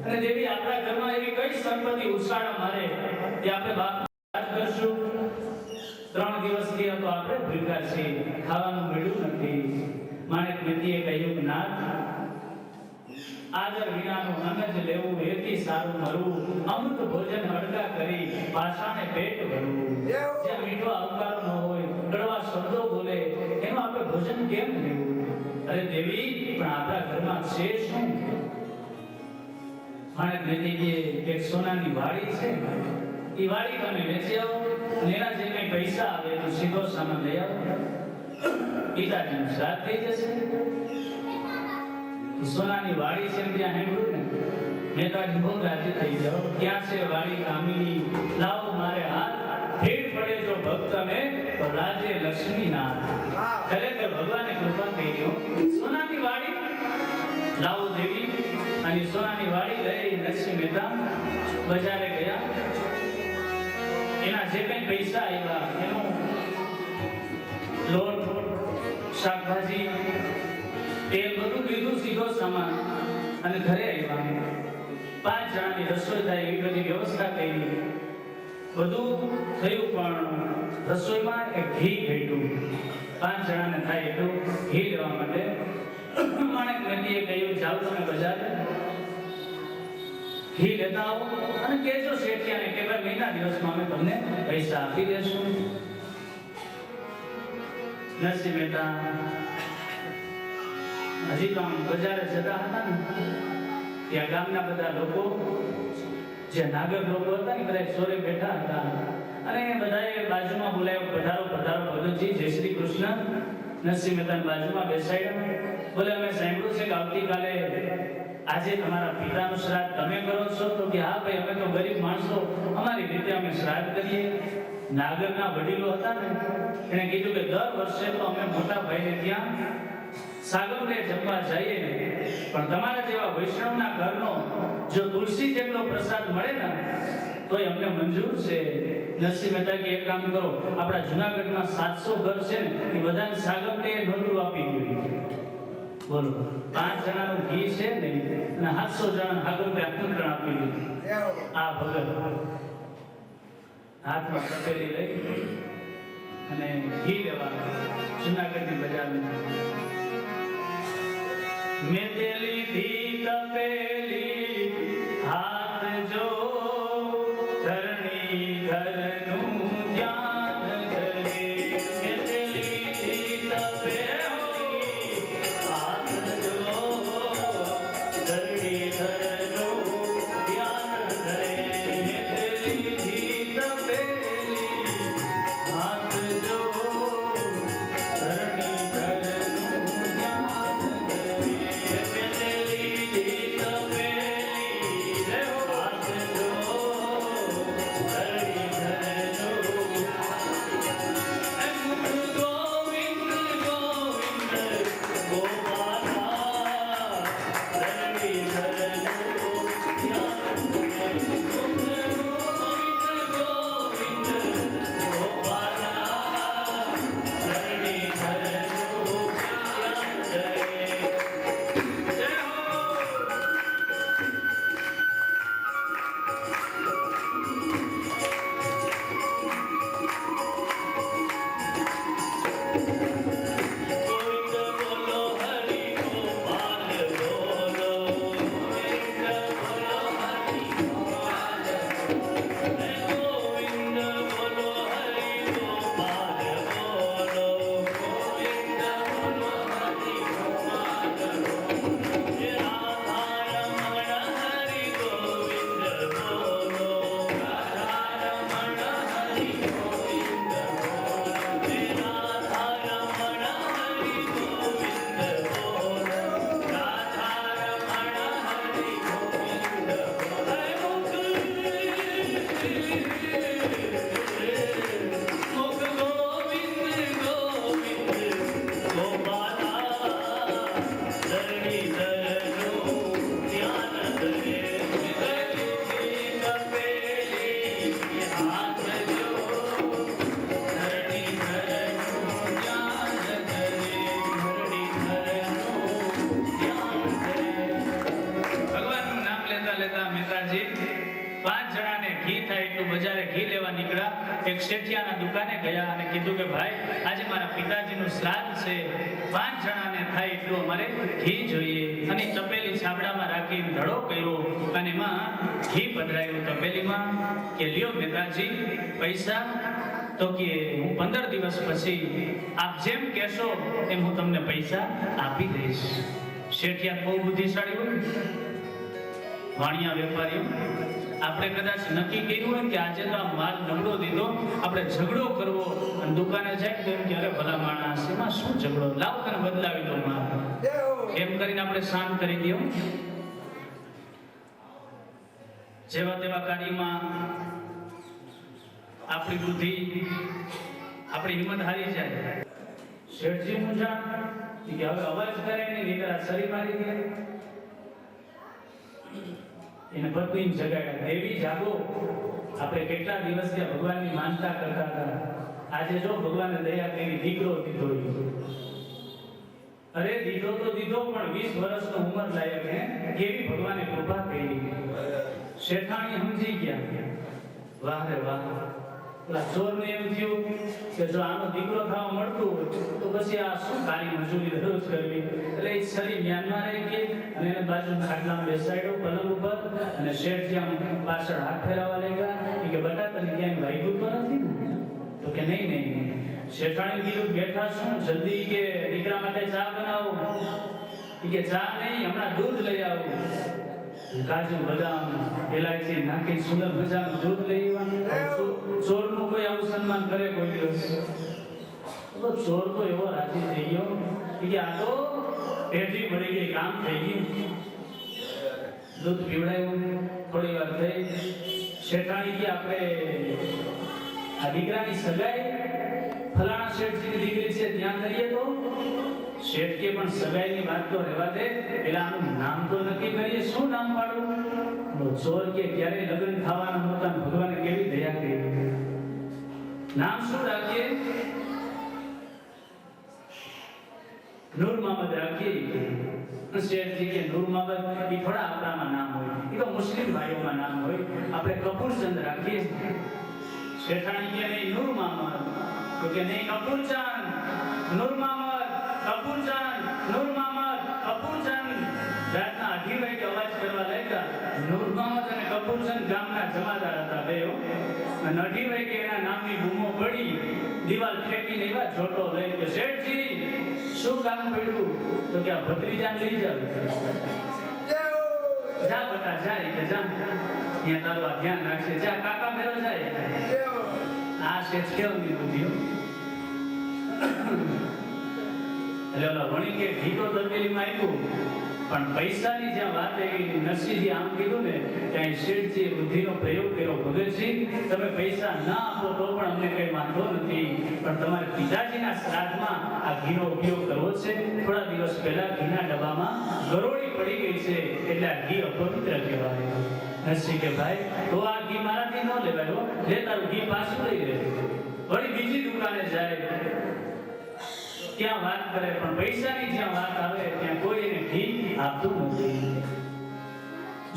અને દેવી, આપણા ઘરમાં એવી કઈ સંપત્તિ ઉછાળા મારે કે આપણે બાપ કરશું? 3 દિવસથી તો આપણે ભૂખ્યા છીએ, ખાવાનું મળ્યું નથી. માણેક મહેતીએ કહ્યું કે નાથ, આદર વિનાનું અન્ન જ લેવું એથી સારું મરવું. અમૃત ભોજન હળગા કરી પાષાણે પેટ ભરવું. જ્યાં મીઠો આવકાર ન હોય, કડવા શબ્દો બોલે, એનું આપણે ભોજન કેમ લેવું? અરે દેવી, પણ આપણા ઘરમાં છે શું? માણેક મહેતી કે એક સોનાની વાડી છે, એ વાડી તમે વેચી આવો અને એના જે કંઈ પૈસા આવે એનો સીધો સામાન લઈ આવો, પિતાજીનું શ્રાદ્ધ થઈ જશે. સોનાની વાડી છે ત્યાં હેંગળું ને, મહેતાજી બહુ રાજી થઈ જાઓ. ક્યાં છે વાડી કામિની? લાવો મારે હાથ, ભીડ પડે જો ભક્તને તો રાજે લક્ષ્મીનાથ. ખરેખર ભગવાને કૃપા કરી દો. સોનાની વાડી લાવો દેવી. અને સોનાની વાડી લઈ નરસિંહ મહેતા બજારે ગયા. એના જે કંઈ પૈસા આવ્યા એનો લોટ, શાકભાજી, તેલ બધું લીધું, સીધો સામાન, અને ઘરે આવ્યા. 5 જણાની રસોઈ થાય એવી બધી વ્યવસ્થા કરી. બધું થયું, પણ રસોઈમાં એક ઘી ઘટ્યું. 5 જણાને થાય એટલું ઘી લેવા માટે માણેક મહેતીએ કહ્યું, જાઓ તમે બજારે, ઘી લેતા આવો અને કહેજો શેઠિયાને કે ભાઈ મહિના દિવસમાં અમે તમને પૈસા આપી દેશું. નરસિંહ મહેતા હજી તો બજારે જતા હતા ને, ત્યાં ગામના બધા લોકો, જે નાગર લોકો હતા ને, બધા સોરે બેઠા હતા. અને બધાએ બાજુમાં બોલાવ્યો, પધારો પધારો ભગતજી, જય શ્રી કૃષ્ણ. નરસિંહ મહેતાની બાજુમાં બેસાડ્યા. બોલે, અમે સાંભળ્યું છે કે આવતીકાલે આજે તમારા પિતાનું શ્રાદ્ધ તમે કરો છો? તો કે હા ભાઈ, અમે તો ગરીબ માણસો, અમારી રીતે અમે શ્રાદ્ધ કરીએ. નાગરના વડીલો હતા ને, એણે કીધું કે દર વર્ષે તો અમે મોટા ભાઈને ત્યાં સાગરને જમવા જઈએ ને, પણ તમારા જેવા વૈષ્ણવના ઘરનો જો તુલસી જેટલો પ્રસાદ મળે ને તોય અમને મંજૂર છે. નરસિંહ મહેતા કે એક કામ કરો, આપણા જૂનાગઢમાં 700 ઘર છે ને, એ બધાને સાગરને નોંધું આપી દીધી. બોલો 5 જણાનું ઘી છે ને અને 700 જણાને આગળ આમંત્રણ આપી દીધું. આ ભગત હાથમાં તપેલી લઈ અને ઘી લેવા જુનાગઢની બજારમાં મેં લીધી તપેલી હાથ જો ધરણી ઘરનું ધ્યાન ધરે. મેં લીધી તપેલી હાથ જો ધરણી ઘરનું ધ્યાન ધરે. મેં લીધી તપેલી હાથ જો ધરણી ઘરનું ધ્યાન ધરે. એક શેઠિયાના દુકાને ગયા અને કીધું કે ભાઈ આજે મારા પિતાજીનું શ્રાદ્ધ છે, 5 જણાને થાય એટલું અમારે ઘી જોઈએ. અને તપેલી છાબડામાં રાખી ધડો કર્યો અને એમાં ઘી પધરાયું તપેલીમાં કે લ્યો મહેતાજી પૈસા. તો કે હું 15 દિવસ પછી આપ જેમ કહેશો એમ હું તમને પૈસા આપી દઈશ. શેઠિયા બહુ બુદ્ધિશાળી હોય, વાણિયા વેપારીઓ. આપણે કદાચ નક્કી કર્યું હોય કે આજે તો આ માલ નબળો દીધો, આપણે ઝઘડો કરવો અને દુકાને જાય તો એમ કે અરે ભલા માણસ એમાં શું ઝઘડો, લાવ તને બદલાવી દો માલ, એમ કરીને આપણે શાંત કરી દો. જેવા તેવા કાર્યમાં આપણી બુદ્ધિ આપણી હિંમત હારી જાય. શેઠજી મૂંઝા કે હવે અવાજ કરે નહીં, નીકળા સરી મારી દે. એને પત્ની જગાડ્યા, દેવી જાગો. આપણે કેટલા દિવસથી ભગવાનની માનતા કરતા હતા, આજે જો ભગવાને દયા કરી દીકરો દીધો. અરે દીધો તો દીધો પણ 20 વર્ષનો ઉંમર લાયક હે, કેવી ભગવાને કૃપા કરી. શેઠાણી સમજી ગયા, વાહ રે વાહ. પેલા ચોરને એમ થયું કે જો આનો દીકરો થવા મળતું હોય તો પછી આ શું કાળી મજૂરી દરરોજ કરવી. એટલે એ સરી મ્યાનમાં રહી ગઈ અને એને બાજુ ખાટલામાં બેસાડ્યો પલંગ ઉપર અને શેઠજી આમ પાછળ હાથ ફેરવવા લાગ્યા કે બટા તને ક્યાંય વાગ્યું તો નથી ને? તો કે નહીં નહીં. શેઠાણી કીધું બેઠા શું, જલ્દી કે દીકરા માટે ચા બનાવો. કે ચા નહીં, હમણાં દૂધ લઈ આવો. કાજુ બદામ ઇલાયચી નાખી સુંદર મજાનું દૂધ લઈ આવવાનું. ચોરનું કોઈ આવું સન્માન કરે કોઈ દિવસ? તો ચોર તો એવો રાજી થઈ ગયો કે આ તો પેઢી મળી ગઈ, કામ થઈ ગયું. દૂધ પીવડાવ્યું, થોડી વાર થઈ. શેઠાણી કે આપણે આ દીકરાની સગાઈ ફલાણા શેઠજીની દીકરી છે ત્યાં કરીએ તો? શેઠ કે પણ સગાઈની વાત તો રહેવા દે, પેલા આનું નામ તો નક્કી કરીએ, શું નામ પાડવું? ચોર કે ક્યારે લગ્ન થવાના નહોતા, ભગવાને કેવી દયા કરી, નામ શું રાખીએ? નૂર મોહમ્મદ રાખીએ. શેઠજી કે નૂર મોહમ્મદ એ થોડા આપણામાં નામ હોય, એ તો મુસ્લિમ ભાઈઓમાં નામ હોય, આપણે કપૂરચંદ રાખીએ. શેઠાણી કે નહીં નૂર મોહમ્મદ, તો કે નહીં કપૂરચંદ. નૂર મોહમ્મદ, કપૂરચંદ, નૂર મોહમ્મદ, કપૂરચંદ. રાતના 8 વાગે અવાજ કરવા લાગ્યા. નૂર મોહમ્મદ અને કપૂરચંદ ગામના જમાદાર હતા બેઓ. અને 8 વાગે એના નામની બૂમો પડી. દિવાલ ફેંકીને એવા જોટો લઈ કે શેઠજી શું કામ પડ્યું? તો કે આ ભત્રીજાને લઈ જાવ. જા બટા જાય કે જા, ત્યાં તારું આ ધ્યાન રાખશે. જા કાકા મેરો જાય. આ શેઠ કેવની બુદ્ધિઓ. એટલે ઓલા વણી કે ઘીટો તરવેલીમાં આપ્યું, પણ પૈસાની જ્યાં વાત આવી, નરસિંહજી આમ કીધું ને ત્યાં શેઠજીએ બુદ્ધિનો પ્રયોગ કર્યો. ભગતજી તમે પૈસા ના આપો તો પણ અમને કઈ વાંધો નથી, પણ તમારે પિતાજીના શ્રાદ્ધમાં આ ઘીનો ઉપયોગ કરવો છે. થોડા દિવસ પહેલા ઘીના ડબ્બામાં ગરોળી પડી ગઈ છે, એટલે આ ઘી અપવિત્ર કહેવાય. નરસિંહ કે ભાઈ તો આ ઘી મારાથી ન લેવાય, લે તારું ઘી પાછું લઈ લે. વળી બીજી દુકાને જાય, ત્યાં વાત કરે, પણ પૈસાની જ્યાં વાત આવે ત્યાં કોઈ એને ઘી આપતું નથી.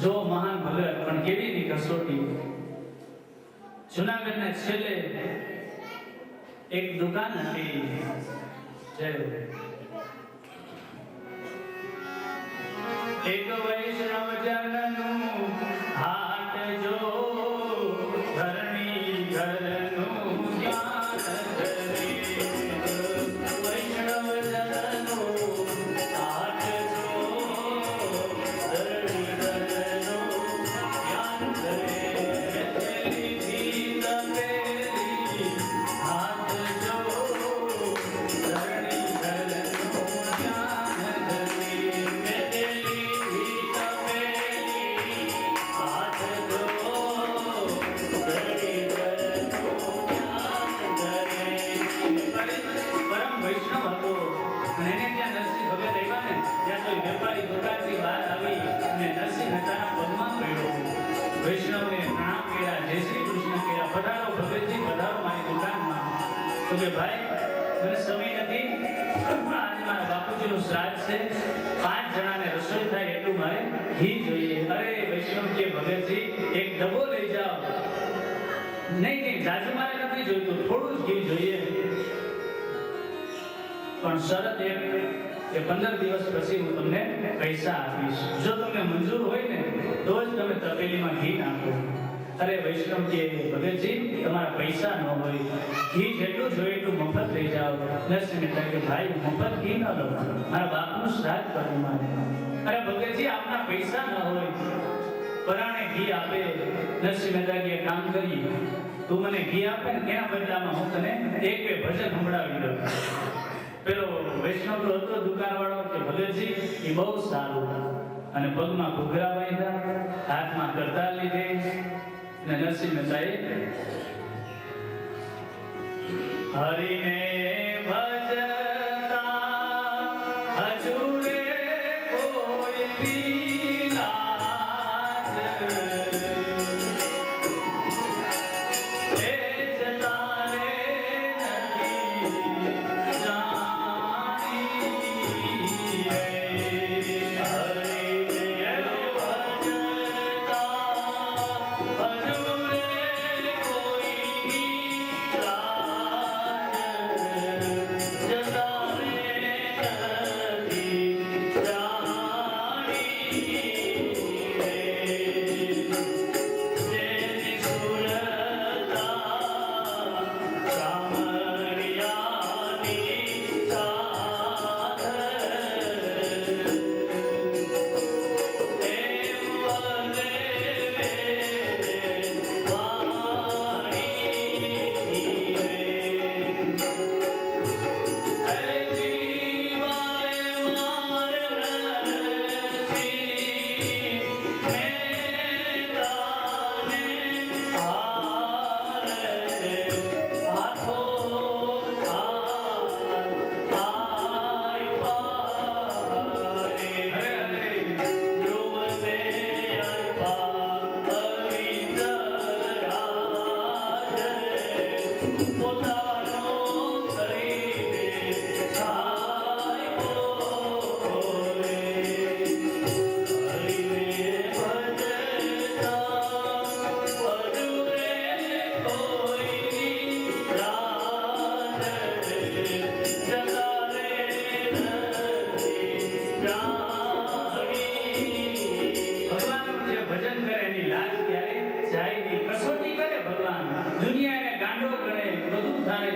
જો મહાન ભગત પણ કેવીની કસોટી. જુનાગઢના છેલ્લે એક દુકાન હતી, એક વૈષ્ણવ જનનું હાટ જો ધરણી ઘરનું જ્ઞાન ધરે. વૈષ્ણવ જનનું હાટ જો ધરણી ઘરનું જ્ઞાન ધરે. તેરી ભીત પેરી હાથ જો ધરણી ઘરનું જ્ઞાન ધરે. વૈષ્ણવને પ્રણામ કર્યા, જય શ્રી કૃષ્ણ કર્યા. પધારો ભગતજી, પધારો મારી દુકાનમાં. તો કે ભાઈ મને સમય નથી, આજે મારા બાપુજીનું શ્રાદ્ધ છે, 5 જણાને રસોઈ થાય એટલું મારે ઘી જોઈએ. અરે વૈષ્ણવ કે ભગતજી એક ડબ્બો લઈ જાઓ. નહીં જાજુ મારે નથી જોઈતું, થોડું જ ઘી જોઈએ, પણ શરત એક કે 15 દિવસ પછી હું તમને પૈસા આપીશ. જો તમને મંજૂર હોય ને તો જ તમે તપેલીમાં ઘી નાખો. અરે વૈષ્ણવ કે ભગતજી તમારા પૈસા ન હોય, ઘી જેટલું જોઈએ એટલું મફત લઈ જાઓ. નરસિંહ મહેતા કે ભાઈ મફત ઘી ન લો, મારા બાપનું શ્રાદ્ધ કરવું મારે. અરે ભગતજી આપના પૈસા ન હોય, પરાણે ઘી આપે. નરસિંહ મહેતા કે કામ કરી, તું મને ઘી આપે ને એના બદલામાં હું તને 1-2 ભજન સંભળાવી દઉં. પેલો વૈષ્ણવ તો હતો દુકાનવાળો કે ભગતજી એ બહુ સારું, અને પગમાં ઘૂઘરા બાંધ્યા, હાથમાં કરતાલ લીધે. અને નરસિંહ મહેતાએ હરિને ભજતા હજુરે કોઈ પીલાજ. ભગવાનનું જે ભજન કરે એની લાજ ક્યારે જાય નહીં. કસોટી કરે ભગવાન, દુનિયા એને ગાંડો ગણે, બધું થાય,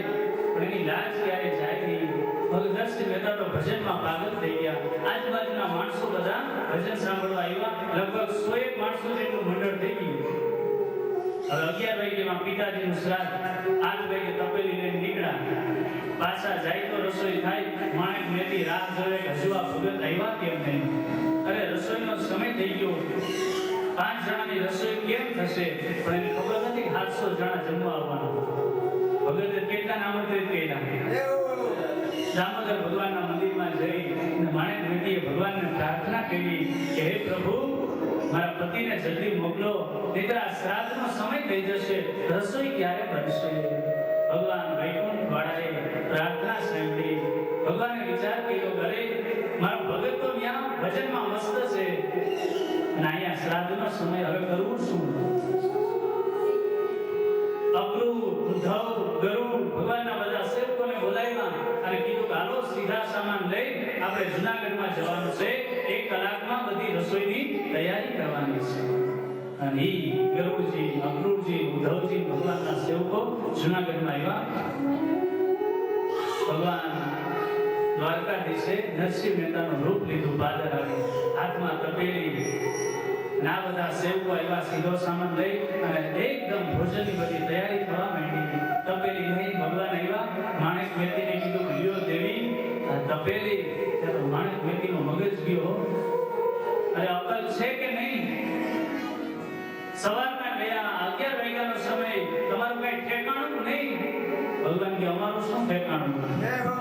પણ એની લાજ ક્યારે જાય નહીં. ભગદર્શી મહેતા તો ભજનમાં પાગલ થઈ ગયા. આજુબાજુના માણસો બધા ભજન સાંભળવા આવ્યા. લગભગ 101 માણસો જેટલું મંડળ થઈ ગયું. હવે 11 વાગ્યામાં પિતાજીનું શ્રાદ્ધ, 8 વાગે તપેલી લઈને નીકળ્યા. પાછા જાય તો રસોઈ થાય. માણેક મેથી રાહ જોવે કે હજુ આ ભગત આવ્યા કેમ નહીં. અરે રસોઈનો સમય થઈ ગયો. 5 જણાની રસોઈ કેમ થશે? પણ એને ખબર નથી કે 700 જણા જમવા આવવાના. ભગતે કેટલા આમંત્રિત કર્યા. દામોદર ભગવાનના મંદિરમાં જઈ અને માણેક મેથીએ ભગવાનને પ્રાર્થના કરી કે હે પ્રભુ, મારા પતિને જલ્દી મોકલો, નહીંતર આ શ્રાદ્ધનો સમય થઈ જશે, રસોઈ ક્યારે બનશે? ભગવાન વૈકુંઠ વાળાએ પ્રાર્થના સાંભળી. ભગવાને વિચાર કર્યો, અરે મારો ભગત તો ત્યાં ભજનમાં મસ્ત છે, અને અહીંયા શ્રાદ્ધનો સમય હવે કરવું શું? અક્રૂર, ઉદ્ધવ, ગરુડ ભગવાનના બધા સેવકોને બોલાવ્યા અને કીધું કે હાલો સીધા સામાન લઈ આપણે જૂનાગઢમાં જવાનું છે. 1 કલાકમાં બધી રસોઈની તૈયારી કરવાની છે. અને ગરુડજી, અક્રૂરજી, ઉદ્ધવજી ભગવાનના સેવકો જૂનાગઢમાં આવ્યા. ભગવાન દ્વારકાધીશે નરસિંહ મહેતાનું રૂપ લીધું. પાદર આવી, હાથમાં તપેલી, ના બધા સેવકો આવ્યા. સીધો સામાન લઈ અને એકદમ ભોજનની બધી તૈયારી થવા માંડી. તપેલી લઈ ભગવાન આવ્યા. માણેક મેથીને કીધું, લ્યો દેવી આ તપેલી. ત્યારે માણેક મેથીનો મગજ ગયો, અરે અકલ છે કે નહીં? સવારના ગયા 11 વાગ્યાનો સમય, તમારું કઈ ઠેકાણું નહીં. ભગવાન કે અમારું શું ઠેકાણું? જય હો,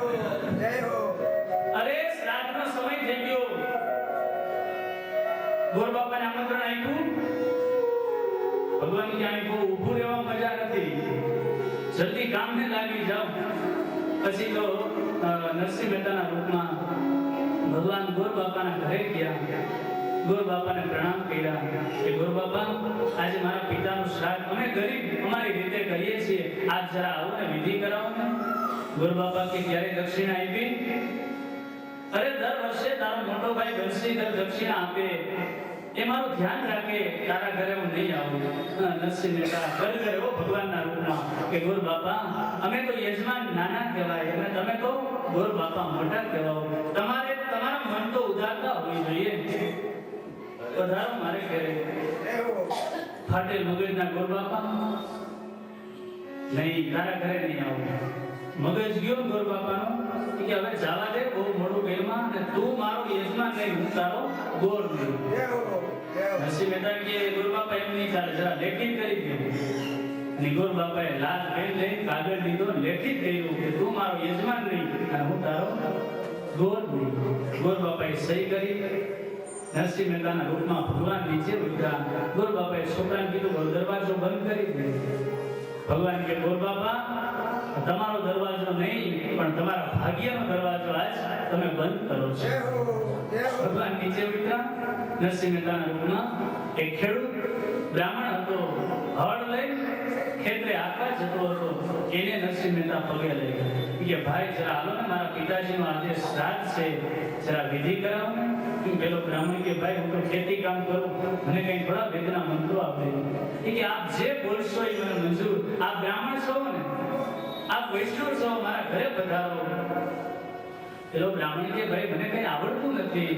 જય હો. અરે શ્રાદ્ધનો સમય થઈ ગયો. ગોર બાપાને આમંત્રણ આપ્યું. ભગવાન કે આપ્યું, ઊભું રહેવા મજા નથી, જલ્દી કામને લાગી જાઓ. પછી તો નરસિંહ મહેતાના રૂપમાં ભગવાન ગોર બાપાના ઘરે ગયા. ગોર બાપાને પ્રણામ કર્યા કે ગોર બાપા, આજે મારા પિતાનું શ્રાદ્ધ અમે ગરીબ અમારી રીતે કરીએ છીએ, આપ જરા આવો ને વિધિ કરાવો ને. ગોર બાપા કે ક્યારે દક્ષિણા આપી? અરે દર વર્ષે તારો મોટો ભાઈ બંસીધર દક્ષિણા આપે, એ મારું ધ્યાન રાખે, તારા ઘરે હું નહીં આવું. નરસિંહ મહેતા ગરગરે ભગવાનના રૂપમાં કે ગોર બાપા, અમે તો યજમાન નાના કહેવાય અને તમે તો ગોર બાપા મોટા કહેવાઓ. તમારે તમારા મન તો ઉદારતા હોવી જોઈએ. પધારો મારે ઘરે. ફાટેલ મગજના ગોર બાપા, નહીં તારા ઘરે નહીં આવું. મગજ ગયો ગોર બાપાનો કે હવે જવા દે, બહુ મોટું ગેરમાં, અને તું મારો યજમાન નહીં, હું તારો ગોર નહીં. નરસિંહ મહેતા કે ગોર બાપા એમ નહીં ચાલે, જરા લેખિત કરી દો. અને ગોર બાપાએ લાલ પેન લઈ કાગળ લીધો, લેખિત કર્યું કે તું મારો યજમાન નહીં અને હું તારો ગોર નહીં. ગોર બાપાએ સહી કરી. નરસિંહ મહેતાના રૂપમાં ભગવાન નીચે ઉતર્યા. ગોર બાપાએ છોકરાને કીધું, દરવાજો બંધ કરી દે. ભગવાન કે ગોર બાપા, તમારો દરવાજો નહીં પણ તમારા ભાગ્યનો દરવાજો આજ તમે બંધ કરો છો. ભગવાન નીચે ઉતર્યા. નરસિંહ મહેતાના રૂપમાં એક ખેડૂત બ્રાહ્મણ હતો, હળ લઈ ખેતરે આખા જતો હતો. એને નરસિંહ મહેતા પગે લઈ કે ભાઈ જરા હાલો ને, મારા પિતાજીનું આજે શ્રાદ્ધ છે, જરા વિધિ કરાવો ને. પેલો બ્રાહ્મણ કે ભાઈ હું તો ખેતી કામ કરું, મને કઈ થોડા વેદના મંત્રો આપે. કે આપ જે બોલશો એ મને મંજૂર. આ બ્રાહ્મણ છો ને, આપ વૈષ્ણવ છો, મારા ઘરે પધારો. પેલો બ્રાહ્મણ કે ભાઈ મને કઈ આવડતું નથી,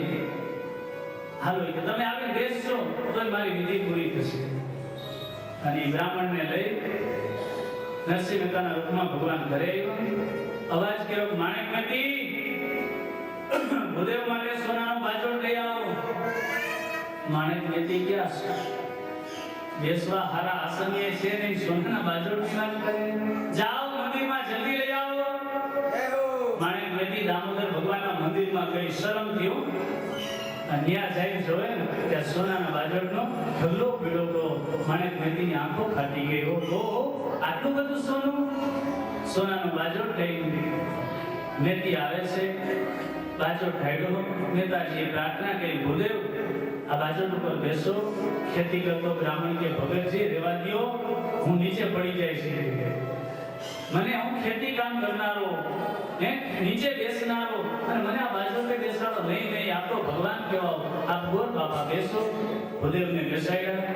હાલો કે તમે આવીને બેસશો તો મારી વિધિ પૂરી થશે. અને બ્રાહ્મણને લઈ નરસિંહ મહેતાના રૂપમાં ભગવાન ઘરે આવ્યા. અવાજ કર્યો, માણેક મેથી, ભૂદેવ માટે સોનાનો બાજોટ લઈ આવો. માણેક મેથી ક્યાં છે? બેસવા હારા આસનીય છે નહીં, સોનાના બાજોટની વાત કરે. જાઓ મંદિરમાં જલ્દી લઈ આવો. માણેક મેથી દામોદર ભગવાનના મંદિરમાં ગઈ. શરમ થયો. ન્યા જાય જોવે ને ત્યાં સોનાના બાજોટનો ઢગલો પીળો તો માણેક મેથીની આંખો ફાટી ગઈ. ઓહો, આટલું બધું સોનું! સોનાનો બાજોટ લઈ મેથી આવે છે. બાજોટ ઢાળ્યો. નેતાજીએ પ્રાર્થના કરી, ભૂદેવ આ બાજોટ ઉપર બેસો. ખેતી કરતો બ્રાહ્મણ કે ભગતજી રહેવા દ્યો, હું નીચે પડી જાય છે. મને હું ખેતી કામ કરનારો હે નીચે બેસનારો અને મને આ બાજુ પે બેસાડો નહીં નહીં આપ તો ભગવાન કહેવાઓ આપ ગોર બાપા બેસો ભૂદેવને બેસાડ્યા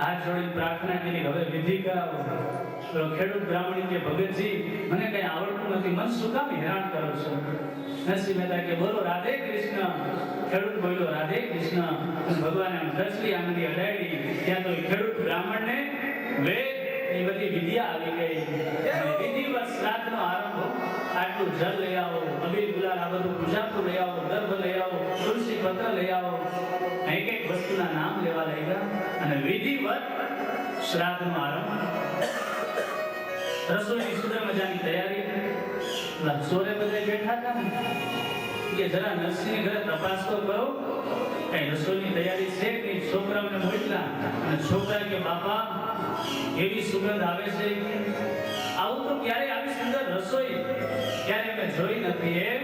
હાથ જોડી પ્રાર્થના કરી હવે વિધિ કરાવો તો ખેડૂત બ્રાહ્મણી કે ભગતજી મને કઈ આવડતું નથી મન શું કામ હેરાન કરો છો નરસિંહ મહેતા કે બોલો રાધે કૃષ્ણ ખેડૂત બોલ્યો રાધે કૃષ્ણ ભગવાને દસલી આંગળી અડાડી ત્યાં તો ખેડૂત બ્રાહ્મણને વેદ એ બધી વિદ્યા આવી ગઈ અને વિધિવત શ્રાદ્ધનો આરંભ આટલું જલ લઈ આવો અબીલ ગુલાલ આ બધું પૂજાતું લઈ આવો દર્ભ લઈ આવો તુલસી પત્ર લઈ આવો એક એક વસ્તુના નામ લેવા લાગ્યા અને વિધિવત શ્રાદ્ધનો આરંભ રસોઈની સુંદર મજાની તૈયારી સોરે બધે બેઠા હતા ને કે જરા નરસિંહ ઘરે તપાસ તો કરો કઈ રસોઈની તૈયારી છે કે છોકરાઓને મોકલા અને છોકરા કે બાપા એવી સુગંધ આવે છે આવું તો ક્યારે આવી સુંદર રસોઈ ક્યારે મેં જોઈ નથી એમ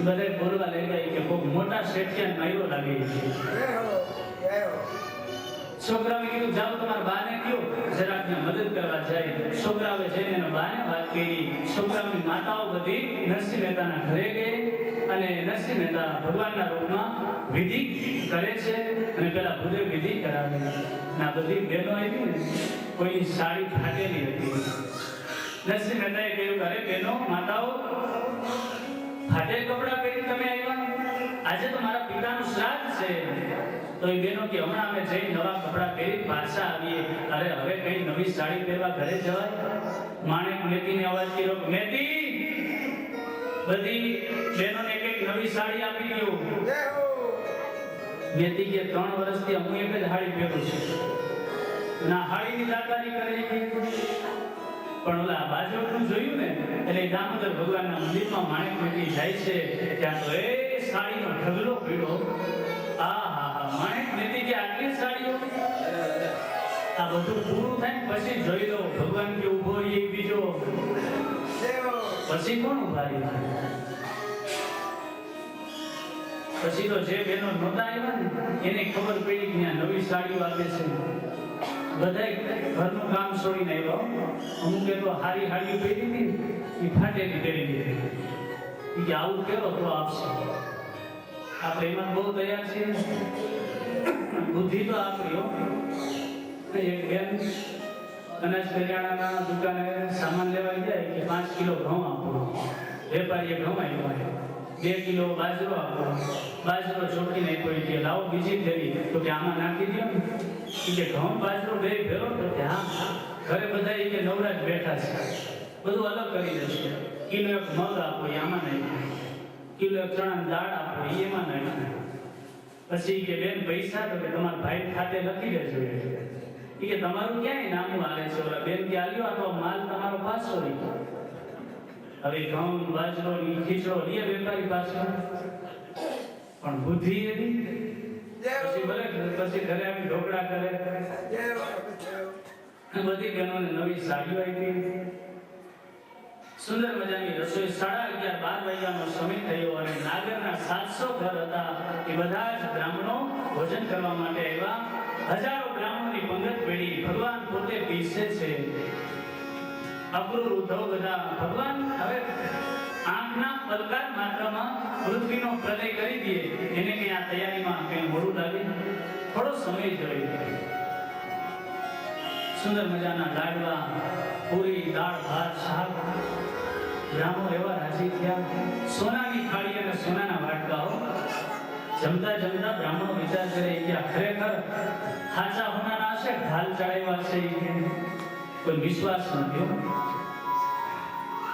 બધે બોલવા લઈ ગઈ કે બહુ મોટા શેઠિયા માર્યો લાગે છે છોકરાઓએ કીધું જાઓ તમારા બાને કયો જરાક મદદ કરવા જાય છોકરાઓએ જઈને એના બાને વાત કરી છોકરાઓની માતાઓ બધી નરસિંહ મહેતાના ઘરે ગઈ અને નરસિંહ મહેતા ભગવાનના રૂપમાં વિધિ કરે છે અને પેલા ભૂદેવ વિધિ કરાવે અને આ બધી બહેનો આવી ને કોઈની સાડી ફાટેલી હતી નરસિંહ મહેતાએ કહ્યું અરે બહેનો માતાઓ ફાટેલ કપડા પહેરી તમે આવ્યા આજે તો મારા પિતાનું શ્રાદ્ધ છે તો એ બહેનો કે હમણાં અમે જઈ નવા કપડા પહેરી પાછા આવીએ અરે હવે કઈ નવી સાડી પહેરવા ઘરે જવાય માણેક મેતીને અવાજ કર્યો મેતી બધી બહેનોને એક નવી સાડી આપી દો મેતી કે 3 વર્ષથી હું એક જ હાડી પહેરું છું ના હાડીની દાતારી કરે પણ ઓલા બાજુનું જોયું ને એટલે દામોદર ભગવાનના મંદિરમાં માણેક મેતી જાય છે ત્યાં તો એ સાડીનો ઢગલો પીડો માણેક મેતી કે આટલી સાડીઓ આ બધું પૂરું થાય પછી જોઈ લો ભગવાન કે ઉભો એ બીજો પછી કોણ ઉભા રહે પછી તો જે બહેનો નહોતા આવ્યા ને એને ખબર પડી કે આ નવી સાડીઓ આપે છે બધાય ઘરનું કામ છોડીને આવ્યો અમુકે તો હારી હાડીઓ પહેરી હતી એ ફાટેલી પહેરી દીધી કે આવું કેવો તો આપશે આપણે એમાં બહુ તૈયાર છીએ બુદ્ધિ તો આપણી એક બેન અનાજ કરિયાણાના દુકાને સામાન લેવા જાય કે 5 કિલો ઘઉં આપો વેપારીએ ઘઉં આપ્યો 2 કિલો બાજરો આપો બાજરો ચોટીને કોઈ કે લાવો બીજી ફેરી તો કે આમાં નાખી દો કે ઘઉં બાજરો બે ફેરો તો કે હા ઘરે બધા કે નવરાજ બેઠા છે બધું અલગ કરી દેશે કિલો એક મગ આપો આમાં નાખી કિલો એક ચણાની દાળ આપો એમાં નાખી પછી કે બેન પૈસા તો કે તમારા ભાઈ ખાતે લખી દેજો કે તમારું ક્યાંય નામું આવે છે ઓલા બેન કે આલ્યો આ તો માલ તમારો પાછો નહીં હવે ઘઉં બાજરો ની ખીચડો લે વેપારી પાછો પણ બુદ્ધિ એવી પછી ભલે પછી ઘરે આવી ઢોકળા કરે બધી બહેનોને નવી સાડીઓ આપી સુંદર મજાની રસોઈ 11:30 વાગ્યાનો સમય થયો અને નાગરના 700 ઘર હતા એ બધા જ બ્રાહ્મણો ભોજન કરવા માટે આવ્યા હજારો બ્રાહ્મણોની પંગત પેઢી ભગવાન પોતે પીરસે છે અક્રૂર ઉદ્ધવ બધા ભગવાન હવે આંખના પલકાર માત્રમાં પૃથ્વીનો પ્રલય કરી દે એને કે આ તૈયારીમાં કઈ મોડું લાગે થોડો સમય જોઈએ સુંદર મજાના લાડવા પૂરી દાળ ભાત શાક બ્રાહ્મણો એવા રાજી થયા સોનાની થાળી અને સોનાના વાટકાઓ જમતા જમતા બ્રાહ્મણો વિચાર કરે કે આ ખરેખર સાચા હોનારા હશે ઢાલ ચડાવ્યા છે કોઈ વિશ્વાસ નથી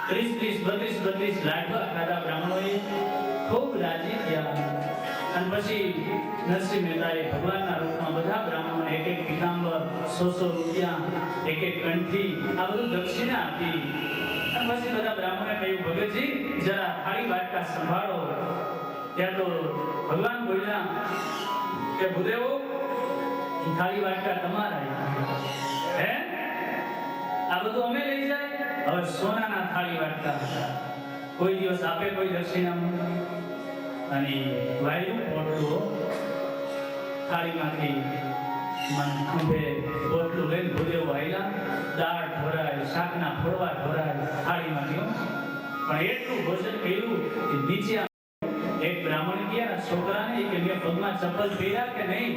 32 લાડવા ખાધા બ્રાહ્મણોએ ખૂબ રાજી થયા અને પછી નરસિંહ મહેતાએ ભગવાનના રૂપમાં બધા બ્રાહ્મણોને એક એક પીતાંબર 100 રૂપિયા એક એક કંઠી આ બધું દક્ષિણા આપી અને પછી બધા બ્રાહ્મણોએ કહ્યું ભગતજી જરા થાળી વાટકા સંભાળો ત્યાં તો ભગવાન બોલ્યા કે ભૂદેવો થાળી વાટકા તમારા હે આ બધું અમે લઈ જાય હવે સોનાના થાળી વાટકા કોઈ દિવસ આપે કોઈ દક્ષિણા અને વાયુ પોટલો થાળીમાંથી મન ખંભે પોટલું લઈને ભૂદેવ આયલા, દાળ ઢોરાય, શાકના ફોડવા ઢોરાય થાળીમાંથી. પણ એટલું ભોજન કર્યું કે નીચે એક બ્રાહ્મણ ગયા છોકરાને કે મેં પગમાં ચપ્પલ પહેર્યા કે નહીં?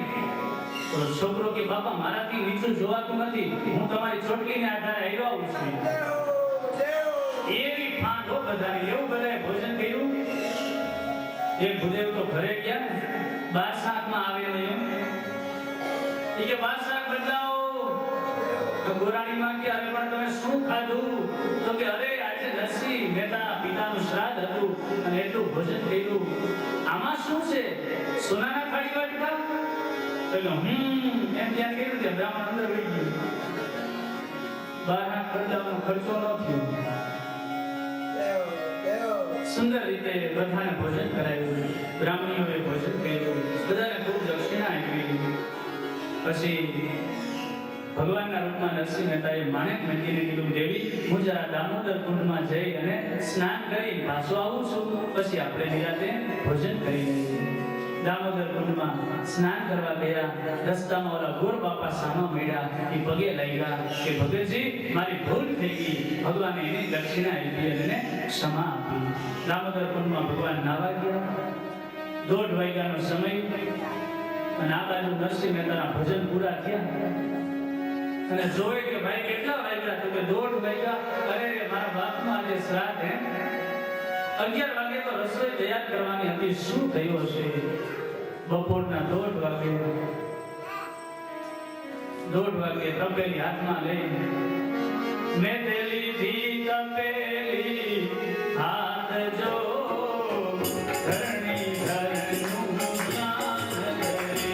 તો છોકરો કે બાપા મારાથી નીચું જોવાતું નથી, હું તમારી ચોટલીને આધારે આવ્યો આવું છું. એવી ફાંદો બધાને, એવું બધાએ ભોજન કર્યું. એક ભૂદેવ તો ઘરે ગયા ને, 12 શાકમાં આવે નહીં. એ કે 12 શાક બદલાવો. તો ગોરાણીમાં કે અરે પણ તમે શું ખાધું? તો કે અરે આજે નરસિંહ મહેતા પિતાનું શ્રાદ્ધ હતું અને એટલું ભોજન કર્યું. આમાં શું છે? સોનાના થાળી વાટકા? તો એમ ત્યાં કર્યું કે બ્રાહ્મણ અંદર વહી ગયું. 12 શાક બદલાવાનો ખર્ચો ન થયો. સુંદર રીતે બધાને ભોજન કરાવ્યું, બ્રાહ્મણીઓએ ભોજન કર્યું, બધાને ખૂબ દક્ષિણા આપી. પછી ભગવાનના રૂપમાં નરસિંહ મહેતાએ માણેક મહેતીને કીધું, દેવી હું જરા દામોદર કુંડમાં જઈ અને સ્નાન કરી પાછો આવું છું, પછી આપણે નિરાતે ભોજન કરી લઈએ. દામોદર કુંડમાં સ્નાન કરવા ગયા. રસ્તામાં ઓલા ગોર બાપા સામા મળ્યા. એ પગે લાગ્યા કે ભગતજી મારી ભૂલ થઈ ગઈ. ભગવાને એની દક્ષિણા આપી અને ક્ષમા આપી. દામોદર કુંડમાં ભગવાન નાવા ગયા. 1:30 વાગ્યાનો સમય અને આ બાજુ નરસિંહ મહેતાના ભજન પૂરા થયા અને જોવે કે ભાઈ કેટલા વાગ્યા? તો કે 1:30 વાગ્યા. અરે મારા બાપનો આજે શ્રાદ્ધ હે. 11 વાગે તો રસોઈ તૈયાર કરવાની હતી, શું થયું હશે? બપોરના 1:30 વાગે તપેલી હાથમાં લઈ મેં તેલી ધી તપેલી હાથ જો ધરણી ધરનું જ્ઞાન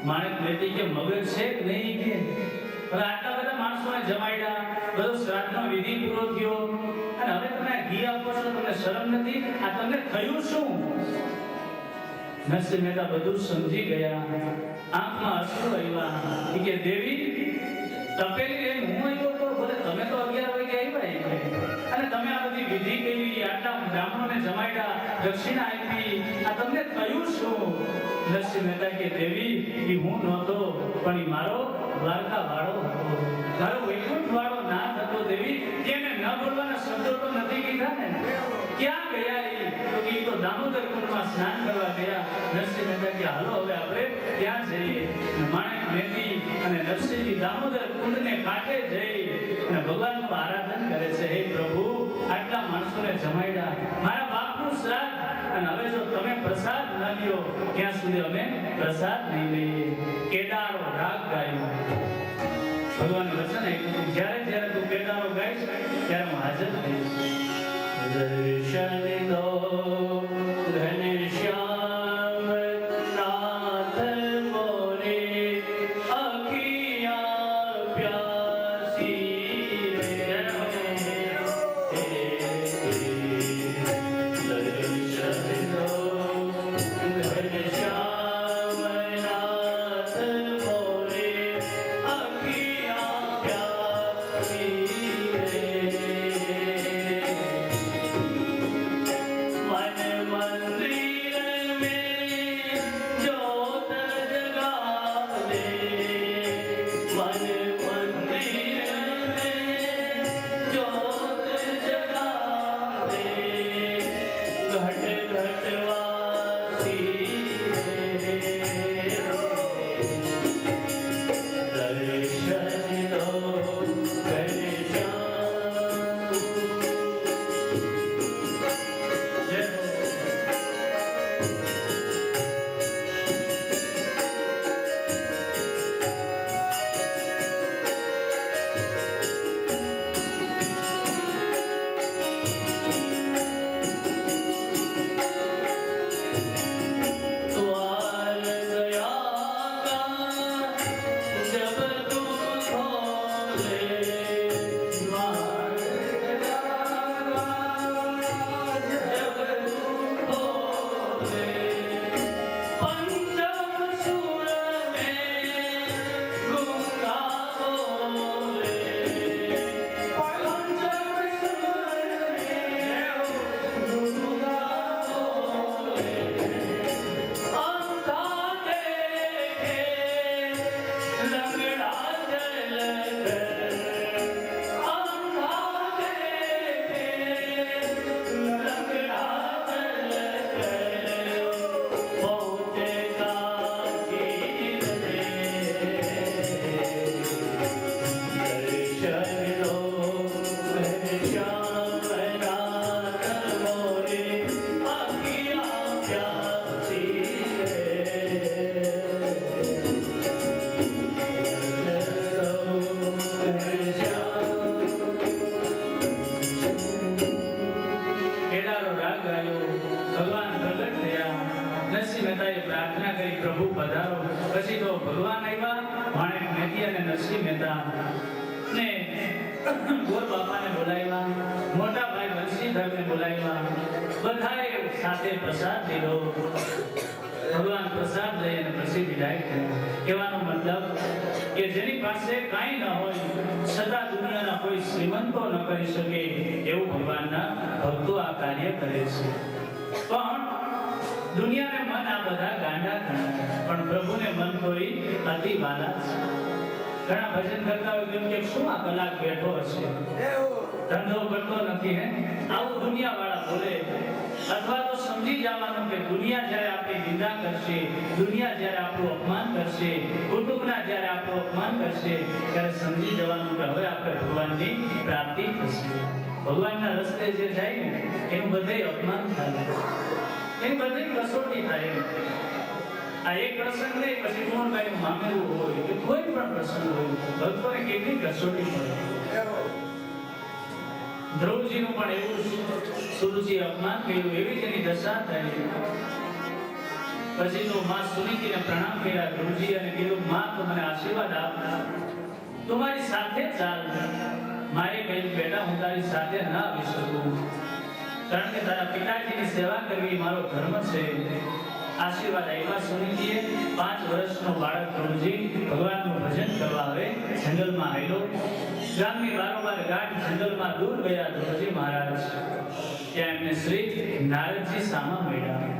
માણેક મહેતી કે મગજ છે કે નહીં કે આટલા બધા માણસોને જમાડ્યા, બધો શ્રાદ્ધનો વિધિ પૂરો થયો અને હવે તમે ઘી આપો છો, તમને શરમ નથી? આ તમને થયું શું? નરસિંહ મહેતા બધું સમજી ગયા. આંખમાં અશ્રુ આવ્યા. કે દેવી તપેલી લઈને હું આવ્યો તો ભલે તમે તો 11 વાગે આવ્યા અને તમે આ બધી વિધિ કરી, આટલા બ્રાહ્મણોને જમાડ્યા, દક્ષિણા આપી, આ તમને થયું શું? નરસિંહ મહેતા કે દેવી એ હું નહોતો, પણ એ મારો દ્વારકા વાળો હતો, મારો વૈકુંઠ વાળો નાથ હતો. દેવી એને ન બોલવાના શબ્દો તો નથી કીધા ને. ક્યાં ગયા એ? તો એ તો દામોદર કુંડમાં સ્નાન કરવા ગયા. નરસિંહ મહેતા કે હાલો હવે આપણે ત્યાં જઈએ. માણેક મહેતી અને નરસિંહજી દામોદર કુંડને કાંઠે જઈ અને ભગવાનનું આરાધન કરે છે. હે પ્રભુ આટલા માણસોને જમાડ્યા, મારા બાપનું શ્રાદ્ધ, અને હવે જો તમે પ્રસાદ ન લ્યો ત્યાં સુધી અમે પ્રસાદ નહીં લઈએ. કેદારો રાગ ગાયો. ભગવાન વચન આપ્યું, જ્યારે જ્યારે તું કેદારો ગાઈશ ત્યારે હું હાજર થઈશ. દર્શન દો ઘનશ્યામ નાથ મોરે અખિયા પ્યાસી રે. દર્શન દો ઘનશ્યામ નાથ મોરે અખિયા પ્યાસી રે. મન મંદિર પછી તો ભગવાન આવ્યા, માણેક મેથી અને નરસિંહ મહેતા ને ગોર બાપાને બોલાવ્યા, મોટા ભાઈ બંસીધરને બોલાવ્યા, બધાએ સાથે પ્રસાદ લીધો. ભગવાન પ્રસાદ લઈ અને પછી વિદાય કર્યા. કહેવાનો મતલબ કે જેની પાસે કાંઈ ન હોય છતાં દુનિયાના કોઈ શ્રીમંતો ન કરી શકે એવું ભગવાનના ભક્તો આ કાર્ય કરે છે. પણ દુનિયાને મન આ બધા ગાંડા ગણાય, પણ પ્રભુને મન કોઈ અતિ વાલા છે. ઘણા ભજન કરતા હોય કેમ કે શું આ કલાક બેઠો હશે, ધંધો કરતો નથી હે, આવું દુનિયા વાળા બોલે. અથવા તો સમજી જવાનું કે દુનિયા જ્યારે આપણી નિંદા કરશે, દુનિયા જ્યારે આપણું અપમાન કરશે, કુટુંબના જ્યારે આપણું અપમાન કરશે, ત્યારે સમજી જવાનું કે હવે આપણે ભગવાનની પ્રાપ્તિ થશે. ભગવાનના રસ્તે જે જાય ને એનું બધે અપમાન થાય, એની બધી કસોટી થાય. આ એક પ્રસંગ નહીં, પછી કોણ મામેરું હોય કે કોઈ પણ પ્રસંગ હોય, ભક્તોને કેટલી કસોટી પડે. દ્રૌપદીનું પણ એવું સુરુચિ અપમાન કર્યું, એવી જ એની દશા થઈ. પછી તો માં સુનીતિને પ્રણામ કર્યા દ્રૌપદી અને કીધું, માં તો મને આશીર્વાદ આપ, તું મારી સાથે ચાલ. મારે કહ્યું, બેટા હું તારી સાથે ના આવી શકું, કારણ કે તારા પિતાજીની સેવા કરવી મારો ધર્મ છે. આશીર્વાદ આપ્યા સુનીતિએ. 5 વર્ષનો બાળક દ્રૌપદી ભગવાનનું ભજન કરવા આવે જંગલમાં આવેલો. ગામની બારોબાર ગાઢ જંગલમાં દૂર ગયા દ્રૌપદી મહારાજ. ત્યાં એમને શ્રી નારદજી સામા મળ્યા.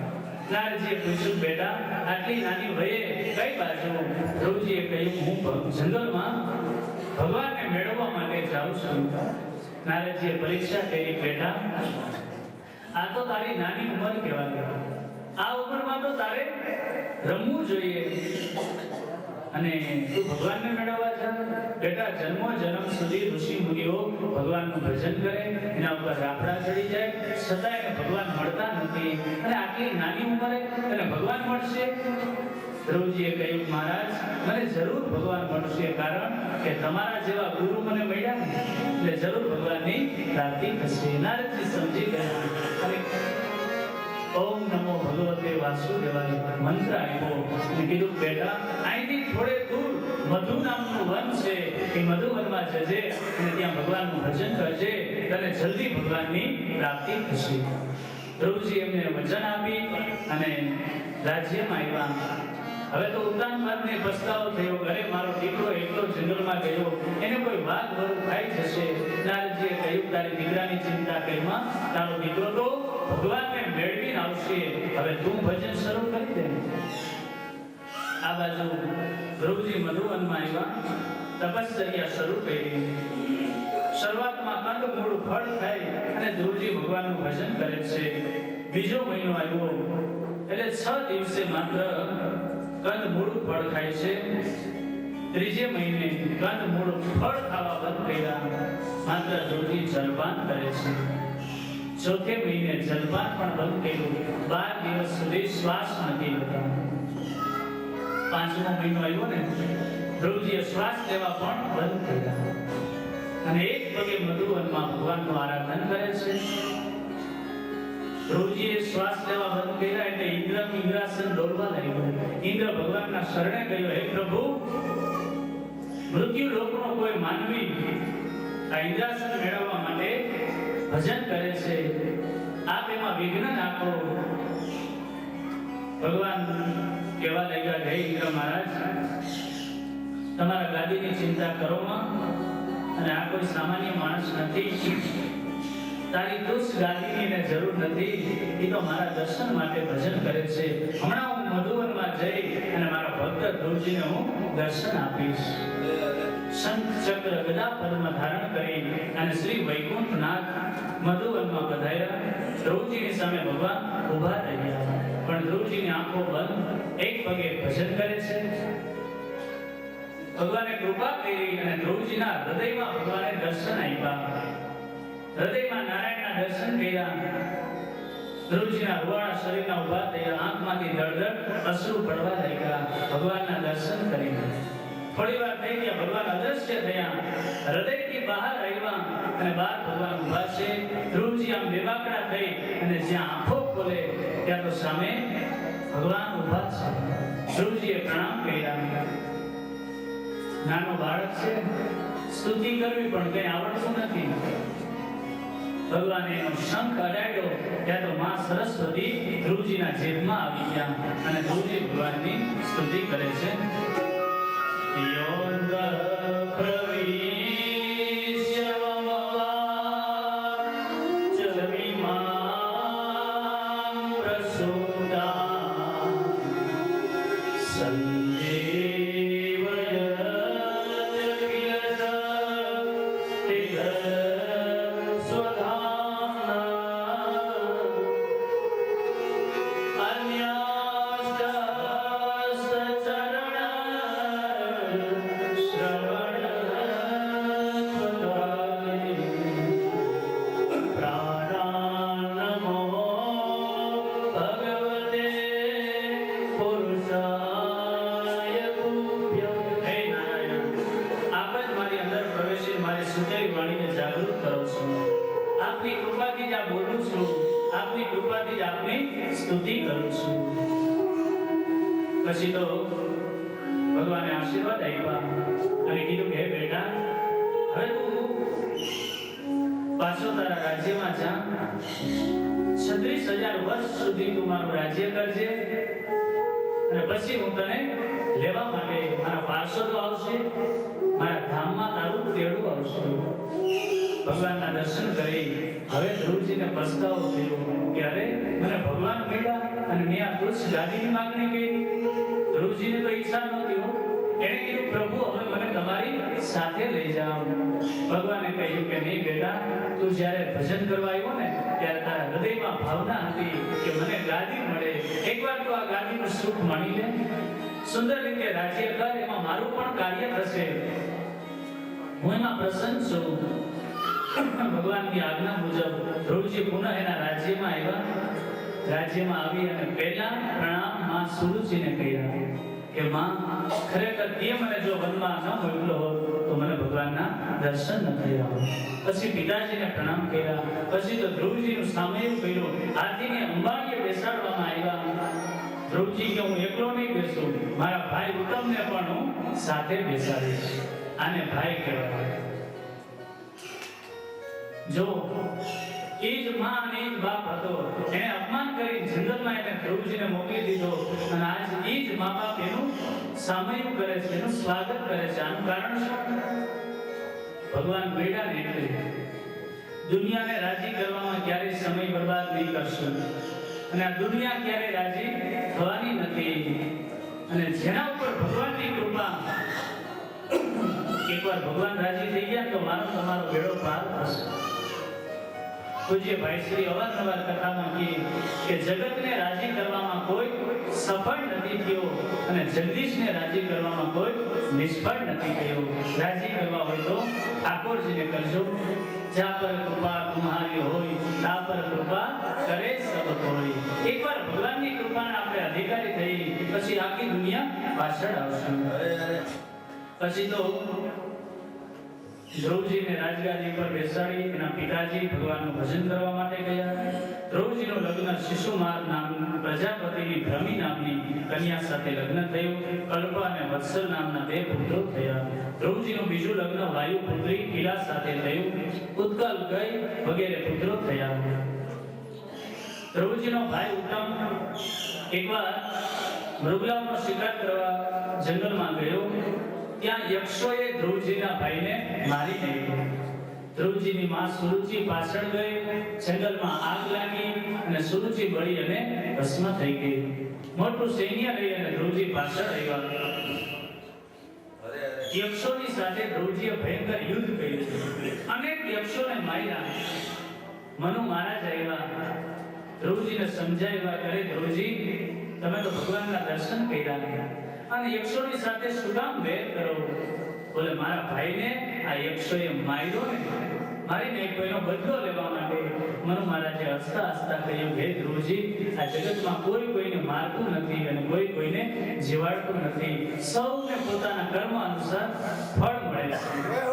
નારદજીએ પૂછ્યું, બેટા આટલી નાની વયે કઈ બાજુ? દ્રૌપદીએ કહ્યું, હું જંગલમાં ભગવાનને મેળવવા માટે જાઉં છું. નારદજીએ પરીક્ષા કરી, બેટા આ તો તારી નાની ઉંમર કહેવાય, આ ઉંમરમાં તો તારે રમવું જોઈએ અને તું ભગવાનને મેળવવા જા. બેટા જન્મો જન્મ સુધી ઋષિ મુનિઓ ભગવાનનું ભજન કરે, એના ઉપર રાફડા ચડી જાય, છતાં એને ભગવાન મળતા નથી, અને આટલી નાની ઉંમરે એને ભગવાન મળશે? દ્રૌપદીએ કહ્યું, મહારાજ મને જરૂર ભગવાન મળશે, કારણ કે તમારા જેવા ગુરુ મને મળ્યા ને એટલે જરૂર ભગવાનની પ્રાપ્તિ થશે. નારદજી સમજી ગયા અને ઓમ નમો ભગવતે વાસુદેવાય મંત્ર આપ્યો અને કીધું, બેટા અહીંથી થોડે દૂર મધુ નામનું વન છે, એ મધુવનમાં જજે અને ત્યાં ભગવાનનું ભજન કરજે, તને જલ્દી ભગવાનની પ્રાપ્તિ થશે. દ્રૌપદી એમને વચન આપી અને રાજ્યમાં આવ્યા. હવે તો ઉતાન માર્ગને પસ્તાવો થયો, ઘરે મારો દીકરો એકલો જંગલમાં ગયો, એને કોઈ વાઘ વરુ ખાઈ જશે. નારદજીએ કહ્યું, તારી દીકરાની ચિંતા કરીમાં, તારો દીકરો તો ભગવાનને મેળવીને આવશે, હવે તું ભજન શરૂ કરી દે. આ બાજુ દ્રૌપદી મધુવનમાં આવ્યા, તપશ્ચર્યા શરૂ કરી. શરૂઆતમાં કંદમૂળ ફળ ખાય અને દ્રૌપદી ભગવાનનું ભજન કરે છે. બીજો મહિનો આવ્યો એટલે 6 દિવસે માત્ર કંદમૂળ ફળ ખાય છે. ત્રીજે મહિને કંદમૂળ ફળ ખાવા બંધ કર્યા, માત્ર દ્રૌપદી જલપાન કરે છે. ચોથે મહિને જલપાન પણ બંધ કર્યું, 12 દિવસ સુધી શ્વાસ નથી લેતા. 5મો મહિનો આવ્યો ને, દ્રૌપદીએ શ્વાસ લેવા પણ બંધ કર્યા અને એક પગે મધુવનમાં ભગવાનનું આરાધન કરે છે. દ્રૌપદીએ શ્વાસ લેવા બંધ કર્યા એટલે ઇન્દ્રાસન દોડવા લાગ્યો. ઇન્દ્ર ભગવાનના શરણે ગયો, હે પ્રભુ, મૃત્યુ લોકનો કોઈ માનવી આ ઇન્દ્રાસન મેળવવા માટે ભજન કરે છે. આપ એમાં વિઘ્ન નાખો. ભગવાન કહેવા લાગ્યા, હે ઇન્દ્ર મહારાજ, તમારા ગાદીની ચિંતા કરો માં, અને આ કોઈ સામાન્ય માણસ નથી. તારી તુચ્છ ગાદીની એને જરૂર નથી. એ તો મારા દર્શન માટે ભજન કરે છે. હમણાં હું મધુવનમાં જઈ અને મારા ભક્ત ધ્રુવજીને હું દર્શન આપીશ. શંખ ચક્ર ગદા પદ્મ ધારણ કરી અને શ્રી વૈકુંઠનાથ મધુવનમાં પધાર્યા. ધ્રુવજીની સામે ભગવાન ઊભા રહ્યા, પણ ધ્રુવજીની આંખો બંધ, એક પગે ભજન કરે છે. ભગવાને કૃપા કરી અને ધ્રુવજીના હૃદયમાં ભગવાને દર્શન આપ્યા. હૃદયમાં નારાયણના દર્શન કર્યા. ધ્રુવજીના રૂવાણા શરીરના ઊભા થયા. આંખમાંથી દળદળ અશ્રુ પડવા લાગ્યા ભગવાનના દર્શન કરીને. થોડી વાર થઈ ગયા, ભગવાન અદૃશ્ય થયા. હૃદયથી બહાર આવ્યા અને બહાર ભગવાન ઊભા છે. ધ્રુવજી આમ બેબાકડા થઈ અને જ્યાં આંખો ખોલે ત્યાં તો સામે ભગવાન ઊભા છે. ધ્રુવજીએ પ્રણામ કર્યા. નાનો બાળક છે, સ્તુતિ કરવી પણ કઈ આવડતું નથી. ભગવાને એનો શંખ અડાડ્યો ત્યાં તો માં સરસ્વતી ધ્રુવજીના જેબમાં આવી ગયા અને ધ્રુવજી ભગવાનની સ્તુતિ કરે છે. યોગ પ્રવિશ્ય મમવા ચરમિમાં પ્રસુતા સંજીવયત કિલત તિલ સ્તુતિ કરું છું. પછી તો ભગવાને આશીર્વાદ આપ્યા અને કીધું કે બેટા, હવે તું પાછો તારા રાજ્યમાં જા. 36,000 વર્ષ સુધી તું મારું રાજ્ય કરજે અને પછી હું તને લેવા માટે મારા પાર્ષદો આવશે, મારા ધામમાં તારું તેડું આવશે. ભગવાનના દર્શન કરી હવે ધ્રુવજીને પસ્તાવો થયો કે અરે મને ભગવાન મળ્યા અને મેં આ તુચ્છ ગાદીની માંગણી કરી. ધ્રુવજીને તો ઈચ્છા નહોતી. એણે કીધું, પ્રભુ હવે મને તમારી સાથે લઈ જાઓ. ભગવાને કહ્યું કે નહીં બેટા, તું જ્યારે ભજન કરવા આવ્યો ને ત્યારે તારા હૃદયમાં ભાવના હતી કે મને ગાદી મળે. એકવાર તું આ ગાદીનું સુખ માણી લે, સુંદર રીતે રાજ્ય કર, એમાં મારું પણ કાર્ય થશે. હું એમાં પ્રસન્ન છું. ભગવાનની આજ્ઞા મુજબ ધ્રુવજી પુનઃ એના રાજ્યમાં આવ્યા. રાજ્યમાં આવી અને પહેલા પ્રણામ માં સુરુચિને કર્યા કે માં, ખરેખર તે મને જો વનમાં ન મોકલો હોત તો મને ભગવાનના દર્શન ન થયા. પછી પિતાજીને પ્રણામ કર્યા. પછી તો ધ્રુવજીનું સામયિક કર્યું. હાથીને અંબાડીએ બેસાડવામાં આવ્યા. ધ્રુવજી કે હું એકલો નહીં બેસું, મારા ભાઈ ઉત્તમને પણ હું સાથે બેસાડીશ. આને ભાઈ કહેવાય. જો એ જ માં અને એ જ બાપ હતો, એને અપમાન કરી જંગલમાં એને ધ્રુવજીને મોકલી દીધો અને આજ એ જ મા બાપ એનું સામયિક કરે છે, એનું સ્વાગત કરે છે. આનું કારણ શું? ભગવાન બેડા ને એટલે દુનિયાને રાજી કરવામાં ક્યારેય સમય બરબાદ નહીં કરશું અને આ દુનિયા ક્યારેય રાજી થવાની નથી. અને જેના ઉપર ભગવાનની કૃપા, એકવાર ભગવાન રાજી થઈ ગયા તો મારો તમારો બેડો પાર થશે. પૂજ્ય ભાઈ શ્રી અવારનવાર કથામાં કહે કે જગતને રાજી કરવામાં કોઈ સફળ નથી થયો અને જગદીશને રાજી કરવામાં કોઈ નિષ્ફળ નથી થયો. રાજી કરવા હોય તો ઠાકોરજીને કરજો. જા પર કૃપા તમારી હોય, તા પર કૃપા કરે સબ કોઈ. એકવાર ભગવાનની કૃપાના આપણે અધિકારી થઈ પછી આખી દુનિયા પાછળ આવશે. પછી તો ધ્રુવજીને રાજગાદી પર બેસાડી એના પિતાજી ભગવાનનું ભજન કરવા માટે ગયા. ધ્રુવજીનું લગ્ન શિશુમાર નામની પ્રજાપતિની ભ્રમી નામની કન્યા સાથે લગ્ન થયું. કલ્પ અને વત્સલ નામના બે પુત્રો થયા. ધ્રુવજીનું બીજું લગ્ન વાયુપુત્રી ઈલા સાથે થયું. ઉત્કલ ગઈ વગેરે પુત્રો થયા. ધ્રુવજીનો ભાઈ ઉત્તમ એકવાર મૃગલાઓનો શિકાર કરવા જંગલમાં ગયો. ત્યાં યક્ષોએ ધ્રુવજીના ભાઈને મારી નાખ્યો. ધ્રુવજીની માં સુરુચિ પાછળ ગઈ. જંગલમાં આગ લાગી અને સુરુચિ બળી અને ભસ્મ થઈ ગઈ. મોટું સૈન્ય લઈ અને ધ્રુવજી પાછળ આવ્યા. યક્ષોની સાથે ધ્રુવજીએ ભયંકર યુદ્ધ કર્યું. અનેક યક્ષોને માર્યા. મનુ મહારાજ આવ્યા. ધ્રુવજીને સમજાવ્યા, કરે ધ્રુવજી, તમે તો ભગવાનના દર્શન કર્યા અને યક્ષોની સાથે શું કામ વેર કરો? બોલે, મારા ભાઈને આ યક્ષોએ માર્યો ને, મારીને કોઈનો બદલો લેવા માટે. મનુ મહારાજે હસતા હસતા કહ્યું, હે ધ્રુવજી, આ જગતમાં કોઈ કોઈને મારતું નથી અને કોઈ કોઈને જીવાડતું નથી. સૌને પોતાના કર્મ અનુસાર ફળ મળે છે.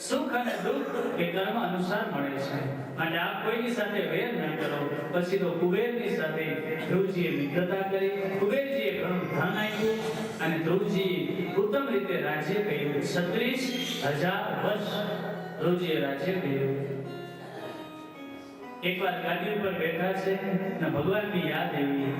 સુખ અને દુઃખ એ કર્મ અનુસાર મળે છે. માટે આપ કોઈની સાથે વેર ન કરો. પછી તો કુબેરની સાથે ધ્રુવજીએ મિત્રતા કરી. કુબેરજીએ ઘણું ધન આપ્યું અને ધ્રુવજીએ ઉત્તમ રીતે રાજ્ય કર્યું. 36,000 વર્ષ ધ્રુવજીએ રાજ્ય કર્યું. એકવાર ગાદી ઉપર બેઠા છે અને ભગવાનની યાદ આવી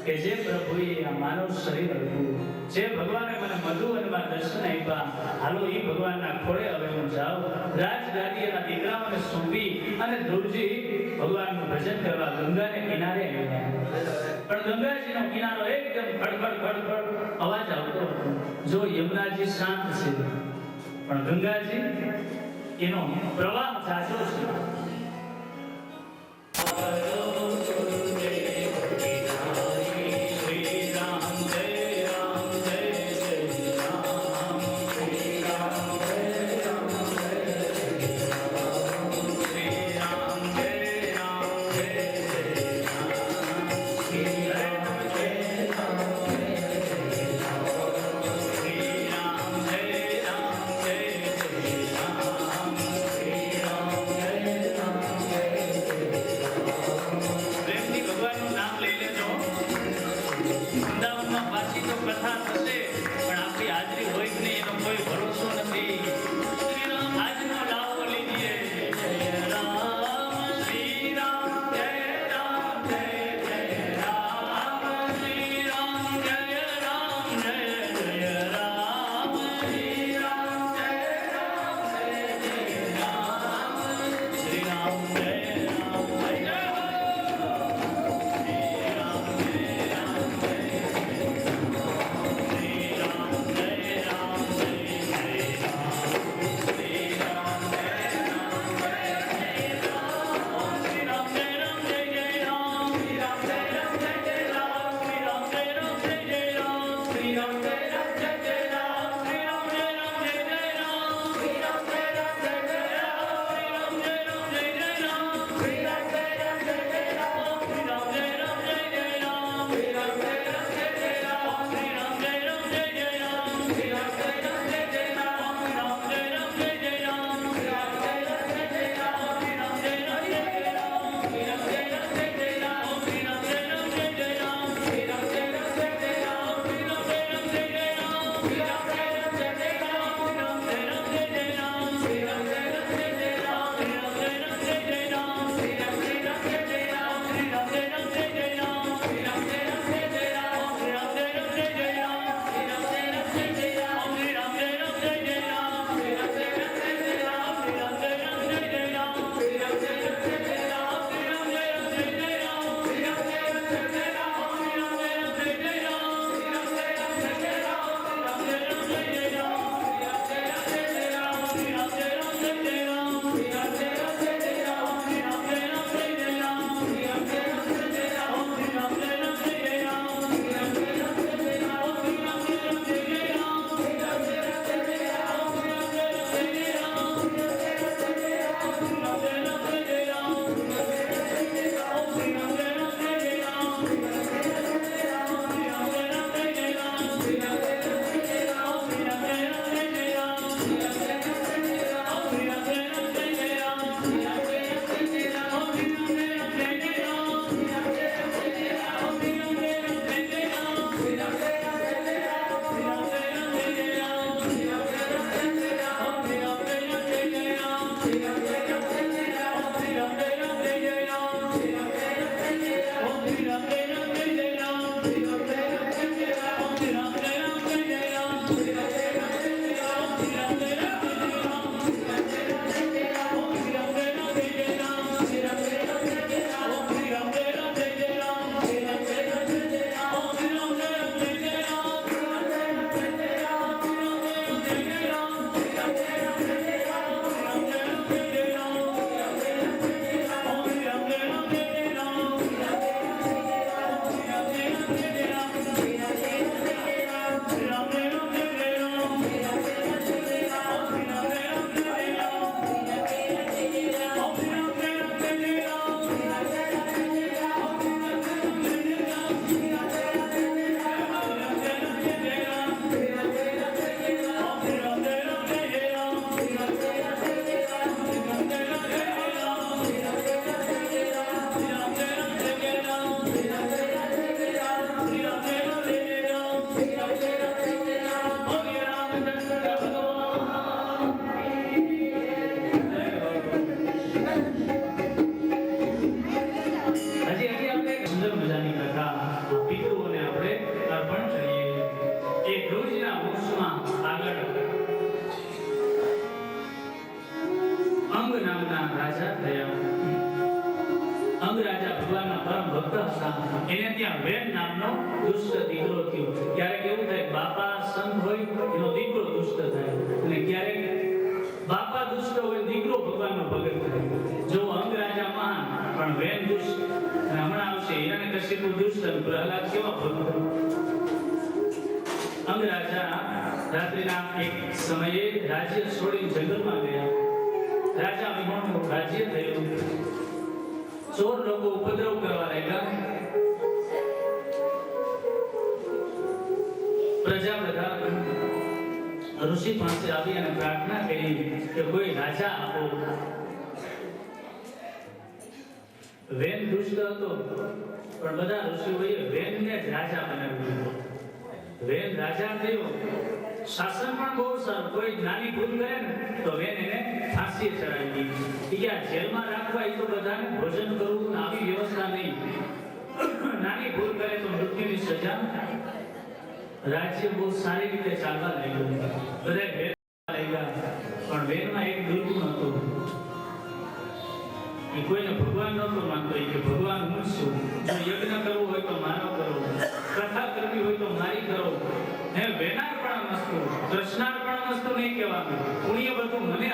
કે જે પ્રભુએ આ માનવ શરીર આપ્યું, જે ભગવાને મને મધુવનમાં દર્શન આપ્યા, હાલો એ ભગવાનના ખોળે હવે હું જાઉં. રાજગાદી એના દીકરાઓને સોંપી અને ધ્રુવજી ભગવાનનું ભજન કરવા ગંગાને કિનારે આવ્યા. પણ ગંગાજીનો કિનારો એકદમ ખડખડ ખડખડ અવાજ આવતો હતો. જો યમુનાજી શાંત છે પણ ગંગાજી એનો પ્રવાહ જાજો છે. રાજા થયા. અંગ રાજા ભગવાનના પરમ ભક્ત હતા. એને ત્યાં વેન નામનો દુષ્ટ દીકરો થયો. ક્યારેક એવું થાય બાપા સંત હોય એનો દીકરો દુષ્ટ થાય, અને ક્યારેક બાપા દુષ્ટ હોય દીકરો ભગવાનનો ભગત થાય. જો અંગ રાજા મહાન પણ વેન દુષ્ટ. અને હમણાં આવશે હિરણ્યકશિપુ દુષ્ટ અને પ્રહલાદ કેવા ભક્ત. અંગ રાજા રાત્રિના એક સમયે રાજ્ય છોડી જંગલમાં ગયા. રાજા વિહોણનું રાજ્ય થયું. ચોર લોકો ઉપદ્રવ કરવા લાગ્યા. પ્રજા બધા ઋષિ પાસે આવી અને પ્રાર્થના કરી કે કોઈ રાજા આપો. વેન દુષ્ટ હતો પણ બધા ઋષિઓએ વેનને જ રાજા બનાવી દીધો. વેન રાજા થયો. શાસન પણ બહુ સારું. કોઈ નાની ભૂલ કરે ને તો વેન એને ફાંસીએ ચડાવી દીધી. કે આ જેલમાં રાખવા એ તો બધાને ભોજન કરવું આવી વ્યવસ્થા નહીં. નાની ભૂલ કરે તો મૃત્યુની સજા. રાજ્ય બહુ સારી રીતે ચાલવા લાગ્યું. બધા વેન લાગ્યા. પણ વેનમાં એક દુર્ગુણ હતું. એ કોઈને ભગવાન નહોતો માનતો. કે ભગવાન હું છું. જો યજ્ઞ કરવું હોય તો માનવ કરો, કથા કરવી હોય તો મારી કરો. હે વેનાર્પણમસ્તુ, કૃષ્ણાર્પણમસ્તુ નહીં કહેવાનું. પુણ્ય બધું મને